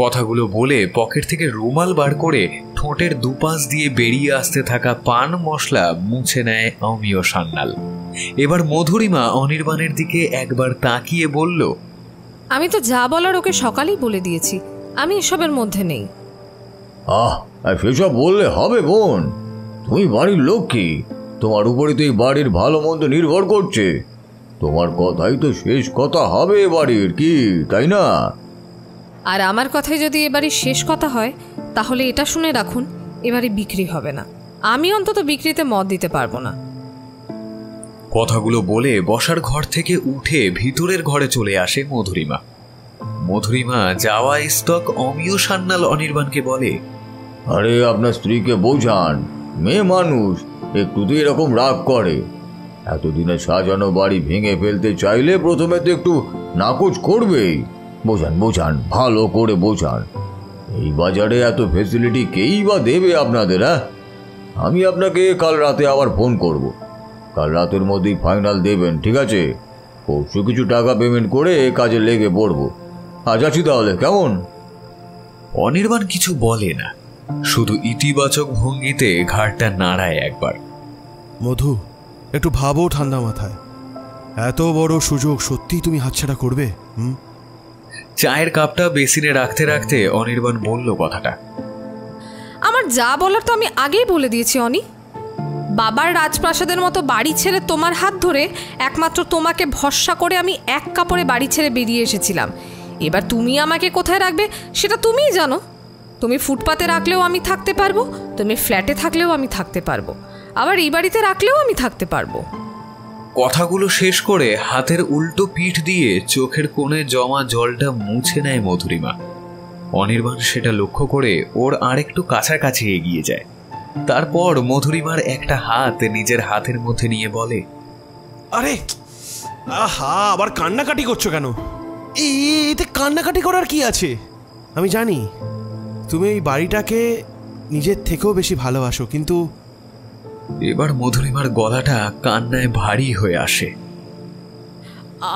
কথাগুলো বলে পকেট থেকে রুমাল বার করে ঠোঁটের দুপাশ দিয়ে বেরিয়ে আসতে থাকা পান মশলা মুছে নেয় অমিয় সান্যাল। এবার মধুরিমা অনির্বাণের দিকে একবার তাকিয়ে বলল, আমি তো যা বলার ওকে সকালেই বলে দিয়েছি, আমি এসবের মধ্যে নেই। সেসব বললে হবে বোন, তুমি বাড়ির লক্ষ্মী, তোমার উপরে তো এই বাড়ির ভালো মন্দ নির্ভর করছে। তোমার কথাই তো শেষ কথা হবে এ বাড়ির, কি তাই না? আর আমার কথাই যদি এবারই শেষ কথা হয় তাহলে এটা শুনে রাখুন, এবারে বিক্রি হবে না। আমি অন্তত বিক্রিতে মত দিতে পারবো না। কথাগুলো বলে বসার ঘর থেকে উঠে ভিতরের ঘরে চলে আসে মধুরিমা। মধুরিমা যাওয়া স্টক অমিয় সান্যাল অনির্বাণকে বলে, আরে আপনার স্ত্রীকে বোঝান, মেয়ে মানুষ একটু তো এরকম রাগ করে। এতদিনে সাজানো বাড়ি ভেঙে ফেলতে চাইলে প্রথমে তো একটু নাকচ করবেই। বোঝান বোঝান, ভালো করে বোঝান। এই বাজারে এত ফেসিলিটি কেই বা দেবে আপনাদের? আমি আপনাকে কাল রাতে আবার ফোন করব। কাল রাতের মধ্যেই ফাইনাল দেবেন, ঠিক আছে? পরশু কিছু টাকা পেমেন্ট করে কাজে লেগে পড়বো। আজ আছি তাহলে, কেমন? অনির্বাণ কিছু বলে না, শুধু ইতিবাচক ভঙ্গিতে ঘাড়টা নাড়ায় একবার। মধু, একটু ভাবো ঠান্ডা মাথায়, এত বড় সুযোগ সত্যি তুমি হাতছাড়া করবে? চায়ের কাপটা বেসিনে রাখতে রাখতে অনির্বাণ বলল কথাটা। আমার যা বলার তো আমি আগেই বলে দিয়েছি অনি। বাবার রাজপ্রাসাদের মতো বাড়ি ছেড়ে তোমার হাত ধরে একমাত্র তোমাকে ভরসা করে আমি এক কাপড়ে বাড়ি ছেড়ে বেরিয়ে এসেছিলাম। এবার তুমি আমাকে কোথায় রাখবে সেটা তুমিই জানো। তুমি ফুটপাতে রাখলেও আমি থাকতে পারবো, তুমি ফ্ল্যাটে থাকলেও আমি থাকতে পারবো, আবার এই বাড়িতে রাখলেও আমি থাকতে পারবো। কথাগুলো শেষ করে হাতের উল্টো পিঠ দিয়ে চোখের কোণে জমা জলটা মুছে নেয় মধুরিমা। অনির্বাণ সেটা লক্ষ্য করে ওর আরেকটু কাছাকাছি এগিয়ে যায়। তারপর মধুরিমার একটা হাত নিজের হাতের মধ্যে নিয়ে বলে, আরে আহা, আবার কান্নাকাটি করছো কেন? এতে কান্নাকাটি করার কি আছে? আমি জানি তুমি এই বাড়িটাকে নিজের থেকেও বেশি ভালোবাসো, কিন্তু এবার মধুরিমার গলাটা কান্নায় ভারী হয়ে আসে।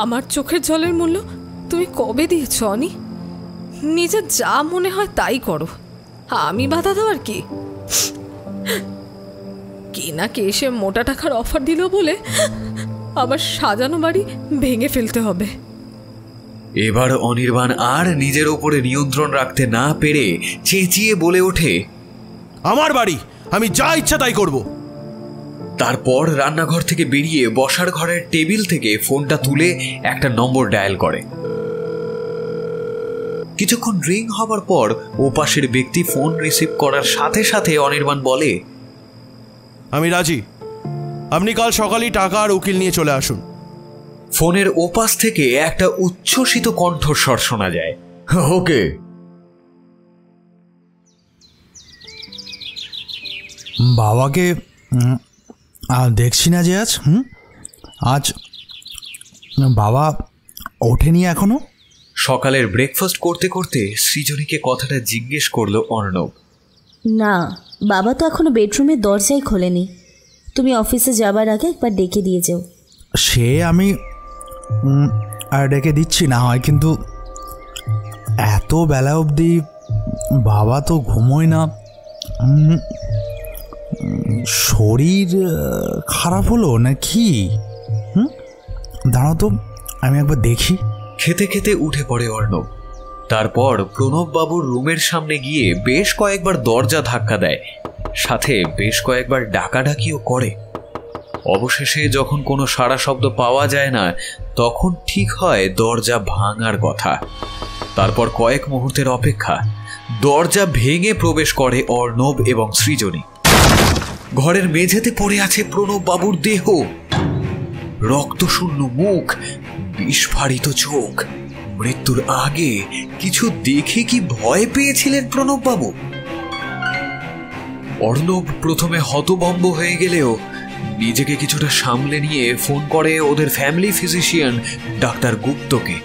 আমার চোখের জলের মূল্য তুমি কবে দিয়েছ অনি? নিজের যা মনে হয় তাই করো, আমি বাধা দেওয়ার কি? কে না কে এসে মোটা টাকার অফার দিল বলে আবার সাজানো বাড়ি ভেঙে ফেলতে হবে। এবার অনির্বাণ আর নিজের ওপরে নিয়ন্ত্রণ রাখতে না পেরে চেঁচিয়ে বলে ওঠে, আমার বাড়ি, আমি যা ইচ্ছা তাই করব। তারপর রান্নাঘর থেকে বেরিয়ে বসার ঘরের টেবিল থেকে ফোনটা তুলে একটা নম্বর ডায়াল করে। কিছুক্ষণ রিং হবার পর ওপাশের ব্যক্তি ফোন রিসিভ করার সাথে সাথে অনির্বাণ বলে, আমি রাজি, আপনি কাল সকালেই টাকা আর উকিল নিয়ে চলে আসুন। ফোনের ওপাশ থেকে একটা উচ্ছ্বসিত কণ্ঠস্বর শোনা যায়, ওকে। বাবাকে দেখছি না যে আজ বাবা ওঠেনি এখনো। সকালের ব্রেকফাস্ট করতে করতে সৃজনীকে কথাটা জিজ্ঞেস করলো অর্ণব। না, বাবা তো এখনো বেডরুমের দরজাই খোলেনি। তুমি অফিসে যাবার আগে একবার ডেকে দিয়ে যাও। সে আমি ডেকে দিচ্ছি না হয়, কিন্তু এত বেলা অবধি বাবা তো ঘুমোয় না। শরীর খারাপ হলো নাকি? দাঁড়াও তো, আমি একবার দেখি। খেতে খেতে উঠে পড়ে অর্ণব। তারপর প্রণব বাবুর রুমের সামনে গিয়ে বেশ কয়েকবার দরজা ধাক্কা দেয়, সাথে বেশ কয়েকবার ডাকাডাকিও করে। অবশেষে যখন কোনো সাড়া শব্দ পাওয়া যায় না, তখন ঠিক হয় দরজা ভাঙার কথা। তারপর কয়েক মুহূর্তের অপেক্ষা, দরজা ভেঙে প্রবেশ করে অর্ণব এবং সৃজনী। ঘরের মেঝেতে পড়ে আছে প্রণব বাবুর দেহ, রক্তশূন্য মুখ, বিস্ফারিত চোখ। মৃত্যুর আগে কিছু দেখে কি ভয় পেয়েছিলেন প্রণব বাবু? অর্ণব প্রথমে হতভম্ব হয়ে গেলেও নিজেকে কিছুটা সামলে নিয়ে ফোন করে ওদের ফ্যামিলি ফিজিশিয়ান ডাক্তার গুপ্তকে।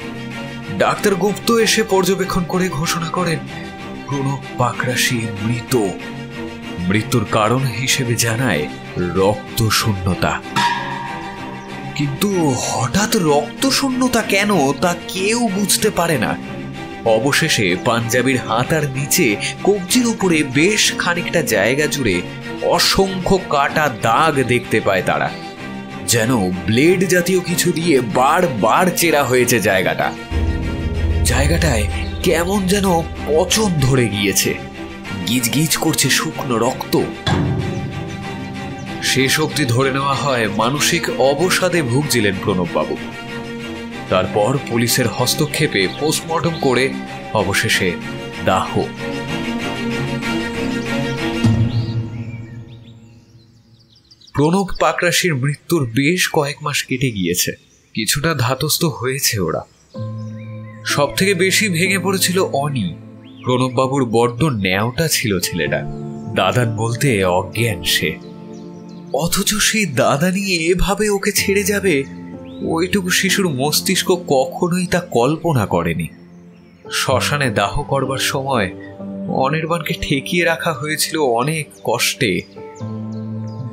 ডাক্তার গুপ্ত এসে পর্যবেক্ষণ করে ঘোষণা করেন প্রণব পাকরাশি মৃত। মৃত্যুর কারণ হিসেবে জানায় রক্তশূন্যতা। কিন্তু হঠাৎ রক্তশূন্যতা কেন তা কেউ বুঝতে পারে না। অবশেষে পাঞ্জাবির হাতার নিচে কবজির উপরে বেশ খানিকটা জায়গা জুড়ে অসংখ্য কাটা দাগ দেখতে পায় তারা, যেন ব্লেড জাতীয় কিছু দিয়ে বারবার চেরা হয়েছে জায়গাটায় কেমন যেন পচন ধরে গিয়েছে, গিজগিজ করছে শুকনো রক্ত। শেষ অবধি ধরে নেওয়া হয় মানসিক অবসাদে ভুগছিলেন প্রণববাবু। তারপর পুলিশের হস্তক্ষেপে পোস্টমর্টম করে অবশেষে দাহ। প্রণব পাকরাশির মৃত্যুর বেশ কয়েক মাস কেটে গিয়েছে। কিছুটা ধাতস্থ হয়েছে ওরা। সব থেকে বেশি ভেঙে পড়েছিল অনি। প্রণববাবুর বড্ড ন্যাওটা ছিল ছেলেটা, দাদান বলতে অজ্ঞান সে। অথচ সেই দাদা নিয়ে এভাবে ওকে ছেড়ে যাবে, ওইটুকু শিশুর মস্তিষ্ক কখনোই তা কল্পনা করেনি। শ্মশানে দাহ করবার সময় অনির্বাণকে ঠেকিয়ে রাখা হয়েছিল অনেক কষ্টে।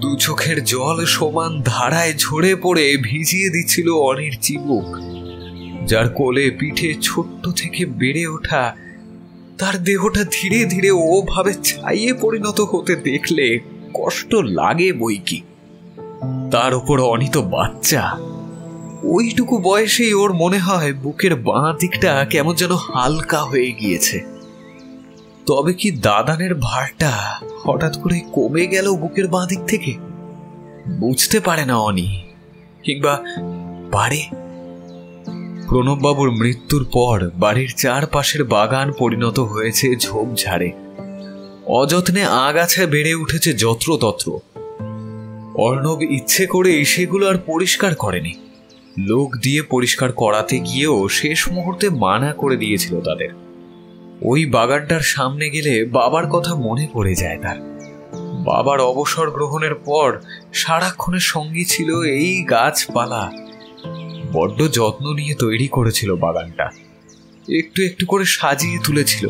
দু চোখের জল সমান ধারায় ঝরে পড়ে ভিজিয়ে দিচ্ছিল অনির চিবুক, যার কোলে পিঠে ছোট্ট থেকে বেড়ে ওঠা তার দেহটা ধীরে ধীরে ওভাবে ছাইয়ে পরিণত হতে দেখলে কষ্ট লাগে বই কি। তার উপর অনিত বাচ্চা, ওইটুকু বয়সেই ওর মনে হয় বুকের বাঁ দিকটা কেমন যেন হালকা হয়ে গিয়েছে। তবে কি দাদানের ভারটা হঠাৎ করে কমে গেল বুকের বাঁ দিক থেকে? বুঝতে পারে না অনি, কিংবা পারে? প্রণববাবুর মৃত্যুর পর বাড়ির চারপাশের বাগান পরিণত হয়েছে ঝোপঝাড়ে। অযত্নে আগাছায় বেড়ে উঠেছে যত্রতত্র। অর্ণব ইচ্ছে করে সেগুলো আর পরিষ্কার করেনি। লোক দিয়ে পরিষ্কার করাতে গিয়েও শেষ মুহূর্তে মানা করে দিয়েছিল তাদের। ওই বাগানটার সামনে গেলে বাবার কথা মনে পড়ে যায় তার। বাবার অবসর গ্রহণের পর সারাক্ষণের সঙ্গী ছিল এই গাছপালা। বড্ড যত্ন নিয়ে তৈরি করেছিল বাগানটা, একটু একটু করে সাজিয়ে তুলেছিল।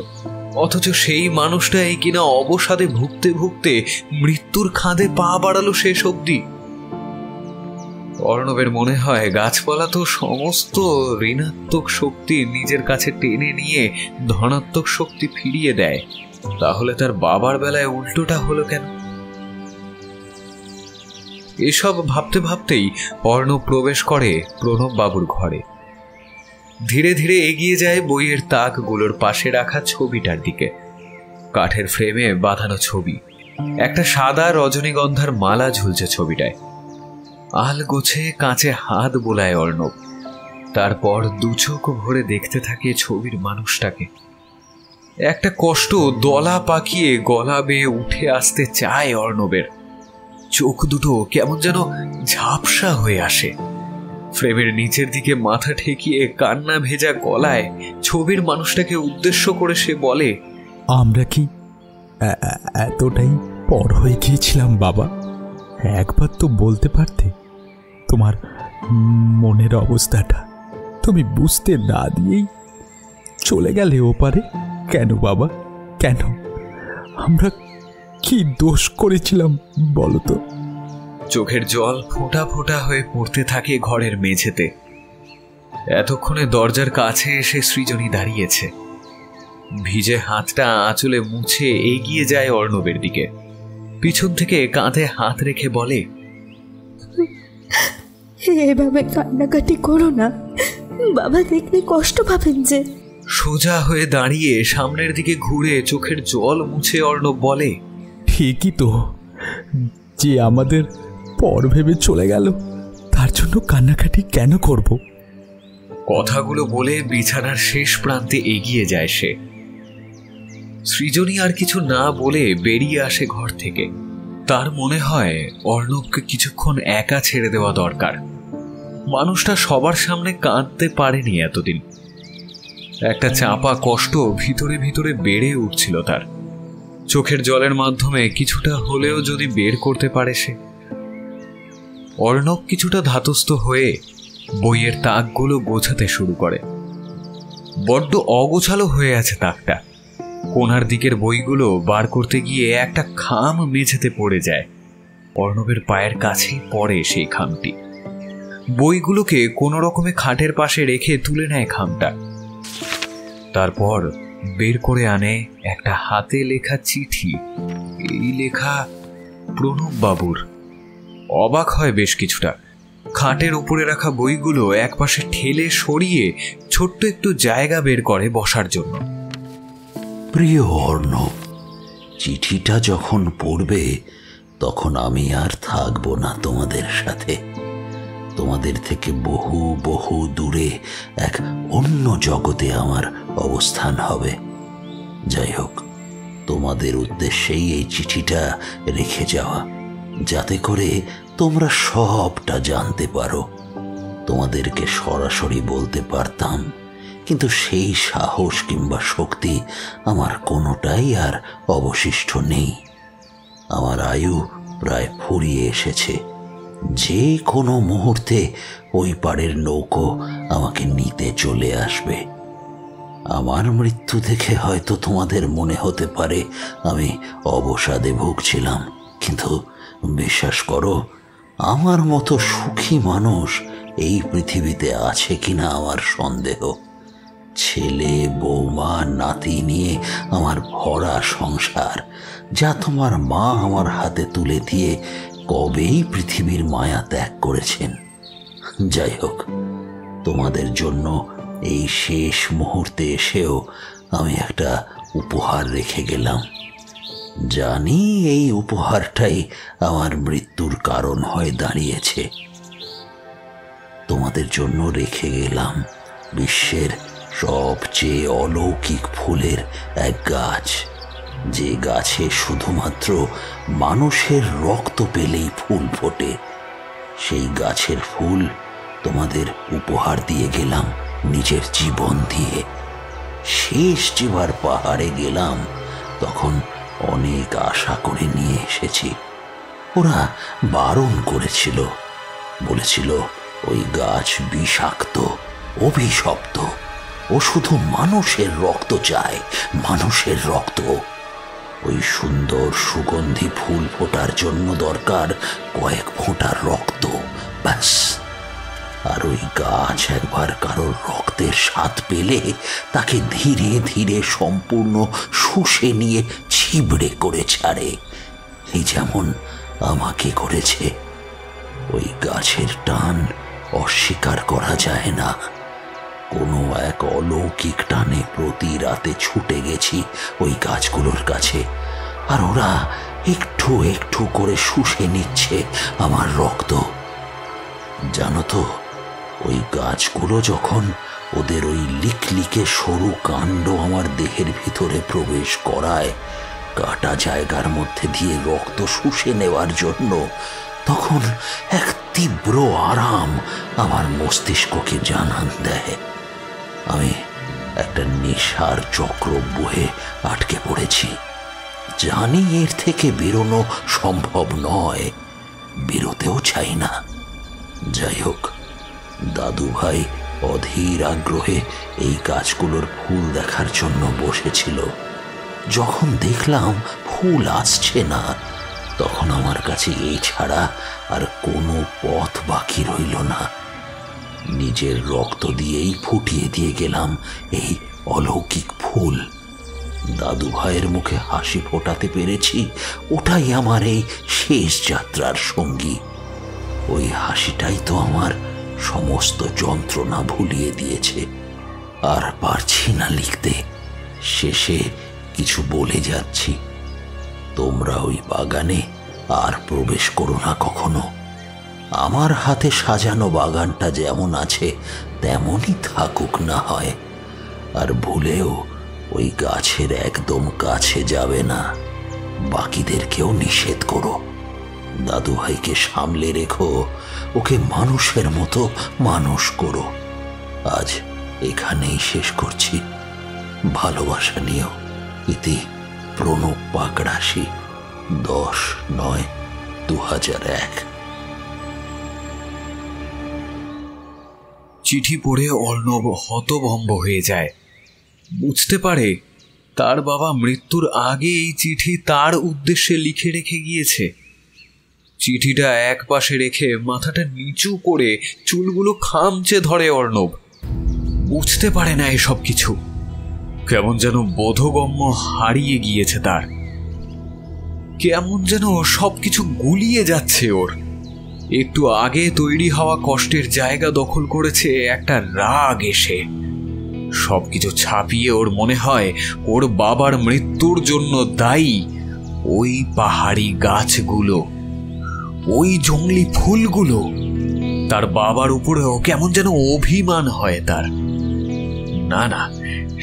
অথচ সেই মানুষটাই কিনা অবসাদে ভুগতে ভুগতে মৃত্যুর খাদে পা বাড়ালো শেষ অবধি। অর্ণবের মনে হয় গাছপালা তো সমস্ত ঋণাত্মক শক্তি নিজের কাছে টেনে নিয়ে ধনাত্মক শক্তি ফিরিয়ে দেয়। তাহলে তার বাবার বেলায় উল্টোটা হলো কেন? এসব ভাবতে ভাবতেই অর্ণব প্রবেশ করে প্রণব বাবুর ঘরে। ধীরে ধীরে এগিয়ে যায় বইয়ের তাকগুলোর পাশে রাখা ছবিটার দিকে। কাঠের ফ্রেমে বাঁধানো ছবি, একটা সাদা রজনীগন্ধার মালা ঝুলছে ছবিটায়। আলগোছে কাঁচে হাত বোলায় অর্ণব। তারপর দু চোখ ভরে দেখতে থাকে ছবির মানুষটাকে। একটা কষ্ট দলা পাকিয়ে গলা বেয়ে উঠে আসতে চায় অর্ণবের। চোখ দুটো কেমন যেন ঝাপসা হয়ে আসে। ফ্রেমের নিচের দিকে মাথা ঠেকিয়ে কান্না ভেজা গলায় ছবির মানুষটাকে উদ্দেশ্য করে সে বলে, আমরা কি এতটাই পর হয়ে গিয়েছিলাম বাবা? একবার তো বলতে পারতে তোমার মনের অবস্থাটা। তুমি বুঝতে না দিয়েই চলে গেলে ওপারে। কেন বাবা, কেন? আমরা কি দোষ করেছিলাম বলো তো? চোখের জল ফোঁটা ফোঁটা হয়ে পড়তে থাকে ঘরের মেঝেতে। এতক্ষণে দরজার কাছে এসে সৃজনী দাঁড়িয়েছে। ভিজে হাতটা আঁচলে মুছে এগিয়ে যায় অর্ণবের দিকে। পিছন থেকে কাঁধে হাত রেখে বলে, এভাবে কান্নাকাটি করো না, বাবা দেখলে কষ্ট পাবেন যে। সোজা হয়ে দাঁড়িয়ে সামনের দিকে ঘুরে চোখের জল মুছে অর্ণব বলে, ঠিকই তো, যে আমাদের পর ভেবে চলে গেল তার জন্য কান্নাকাটি কেন করব? কথাগুলো বলে বিছানার শেষ প্রান্তে এগিয়ে যায় সে। সৃজনী আর কিছু না বলে বেরিয়ে আসে ঘর থেকে। তার মনে হয় অর্ণবকে কিছুক্ষণ একা ছেড়ে দেওয়া দরকার। মানুষটা সবার সামনে কাঁদতে পারেনি এতদিন। একটা চাপা কষ্ট ভিতরে ভিতরে বেড়ে উঠছিল তার। চোখের জলের মাধ্যমে কিছুটা হলেও যদি বের করতে পারে সে। অর্ণব কিছুটা ধাতস্থ হয়ে বইয়ের তাকগুলো গোছাতে শুরু করে। বড্ড অগোছালো হয়ে আছে তাকটা। কোনার দিকের বইগুলো বার করতে গিয়ে একটা খাম মেঝেতে পড়ে যায়। অর্ণবের পায়ের কাছেই পড়ে সেই খামটি। বইগুলোকে কোনো রকমে খাটের পাশে রেখে তুলে নেয় খামটা। তারপর বের করে আনে একটা হাতে লেখা চিঠি। এই লেখা প্রণব বাবুর। অবাক হয় বেশ কিছুটা। খাটের উপরে রাখা বইগুলো একপাশে ঠেলে সরিয়ে ছোট্ট একটু জায়গা বের করে বসার জন্য। প্রিয় অর্ণব, চিঠিটা যখন পড়বে তখন আমি আর থাকবো না তোমাদের সাথে। তোমাদের থেকে বহু বহু দূরে এক অন্য জগতে আমার অবস্থান হবে। যাই হোক, তোমাদের উদ্দেশ্যেই এই চিঠিটা রেখে যাওয়া, যাতে করে তোমরা সবটা জানতে পারো। তোমাদেরকে সরাসরি বলতে পারতাম, কিন্তু সেই সাহস কিংবা শক্তি আমার কোনোটাই আর অবশিষ্ট নেই। আমার আয়ু প্রায় ফুরিয়ে এসেছে। যে কোনো মুহূর্তে ওই পাড়ের নৌকো আমাকে নিতে চলে আসবে। আমার মৃত্যু দেখে হয়তো তোমাদের মনে হতে পারে আমি অবসাদে ভুগছিলাম, কিন্তু বিশ্বাস করো, আমার মতো সুখী মানুষ এই পৃথিবীতে আছে কিনা আমার সন্দেহ। ছেলে বৌমা নাতি নিয়ে আমার ভরা সংসার, যা তোমার মা আমার হাতে তুলে দিয়ে কবেই পৃথিবীর মায়া ত্যাগ করেছেন। যাই হোক, তোমাদের জন্য এই শেষ মুহূর্তে এসেও আমি একটা উপহার রেখে গেলাম। জানি এই উপহারটাই আমার মৃত্যুর কারণ হয়ে দাঁড়িয়েছে। তোমাদের জন্য রেখে গেলাম বিশ্বের সবচেয়ে অলৌকিক ফুলের এক গাছ, যে গাছে শুধুমাত্র মানুষের রক্ত পেলেই ফুল ফোটে। সেই গাছের ফুল তোমাদের উপহার দিয়ে গেলাম নিজের জীবন দিয়ে। শেষ যেবার পাহাড়ে গেলাম তখন অনেক আশা করে নিয়ে এসেছি। ওরা বারণ করেছিল, বলেছিল ওই গাছ বিষাক্ত, অভিশপ্ত, ও শুধু মানুষের রক্ত চায়, মানুষের রক্ত। ওই সুন্দর সুগন্ধি ফুল ফোটার জন্য দরকার কয়েক ফোঁটার রক্ত, ব্যাস। আর ওই গাছ একবার কারোর রক্তের স্বাদ পেলে তাকে ধীরে ধীরে সম্পূর্ণ শুষে নিয়ে ছিবড়ে করে ছাড়ে, এই যেমন আমাকে করেছে। ওই গাছের টান অস্বীকার করা যায় না। কোনো এক অলৌকিক টানে প্রতি রাতে ছুটে গেছি ওই গাছগুলোর কাছে, আর ওরা একটু একটু করে শুষে নিচ্ছে আমার রক্ত। জানো তো, ওই গাছগুলো যখন ওদের ওই লিকলিকে সরু কাণ্ড আমার দেহের ভিতরে প্রবেশ করায় কাটা জায়গার মধ্যে দিয়ে রক্ত শুষে নেওয়ার জন্য, তখন এক তীব্র আরাম আমার মস্তিষ্ককে জানান দেয় আমি একটা নেশার চক্র বহে আটকে পড়েছি। জানি এর থেকে বেরোনো সম্ভব নয়, বেরোতেও চাই না। যাই হোক, দাদু ভাই অধীর আগ্রহে এই গাছগুলোর ফুল দেখার জন্য বসেছিল। যখন দেখলাম ফুল আসছে না, তখন আমার কাছে এই ছাড়া আর কোনো পথ বাকি রইল না। নিজের রক্ত দিয়েই ফুটিয়ে দিয়ে গেলাম এই অলৌকিক ফুল। দাদু ভাইয়ের মুখে হাসি ফোটাতে পেরেছি, ওটাই আমার এই শেষ যাত্রার সঙ্গী। ওই হাসিটাই তো আমার সমস্ত যন্ত্রণা ভুলিয়ে দিয়েছে। আর পারছি না লিখতে, শেষে কিছু বলে যাচ্ছি। তোমরা ওই বাগানে আর প্রবেশ করো না কখনো। আমার হাতে সাজানো বাগানটা যেমন আছে তেমনই থাকুক না হয়। আর ভুলেও ওই গাছের একদম কাছে যাবে না। বাকিদেরকেও নিষেধ করো। দাদু ভাইকে সামলে রেখো, ওকে মানুষের মতো মানুষ করো। আজ এখানেই শেষ করছি। ভালোবাসা নিও। ইতি প্রণব পাকড়াশি, 10/9/2001। চিঠি পড়ে অর্ণব হতভম্ব হয়ে যায়। বুঝতে পারে তার বাবা মৃত্যুর আগে এই চিঠি তার উদ্দেশ্যে লিখে রেখে গিয়েছে। চিঠিটা এক পাশে রেখে মাথাটা নিচু করে চুলগুলো খামচে ধরে অর্ণব। বুঝতে পারে না এসব কিছু, কেমন যেন বোধগম্য হারিয়ে গিয়েছে তার। কেমন যেন সবকিছু গুলিয়ে যাচ্ছে ওর। একটু আগে তৈরি হওয়া কষ্টের জায়গা দখল করেছে একটা রাগ এসে। সবকিছু ছাপিয়ে ওর মনে হয় ওর বাবার মৃত্যুর জন্য দায়ী ওই পাহাড়ি গাছগুলো, ওই জঙ্গলি ফুলগুলো। তার বাবার উপরেও কেমন যেন অভিমান হয় তার। না না,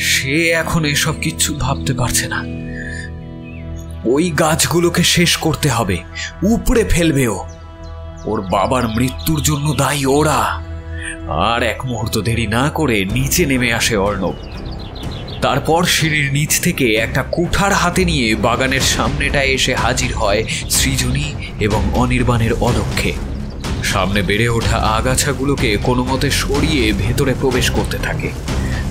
সে এখন এসব কিচ্ছু ভাবতে পারছে না। ওই গাছগুলোকে শেষ করতে হবে, উপড়ে ফেলবে ও। ওর বাবার মৃত্যুর জন্য দায়ী ওরা। আর এক মুহূর্ত দেরি না করে নিচে নেমে আসে অর্ণব। তারপর সিঁড়ির নিচ থেকে একটা কুঠার হাতে নিয়ে বাগানের সামনেটায় এসে হাজির হয় সৃজনী এবং অনির্বাণের অলক্ষ্যে। সামনে বেড়ে ওঠা আগাছাগুলোকে কোনো মতে সরিয়ে ভেতরে প্রবেশ করতে থাকে।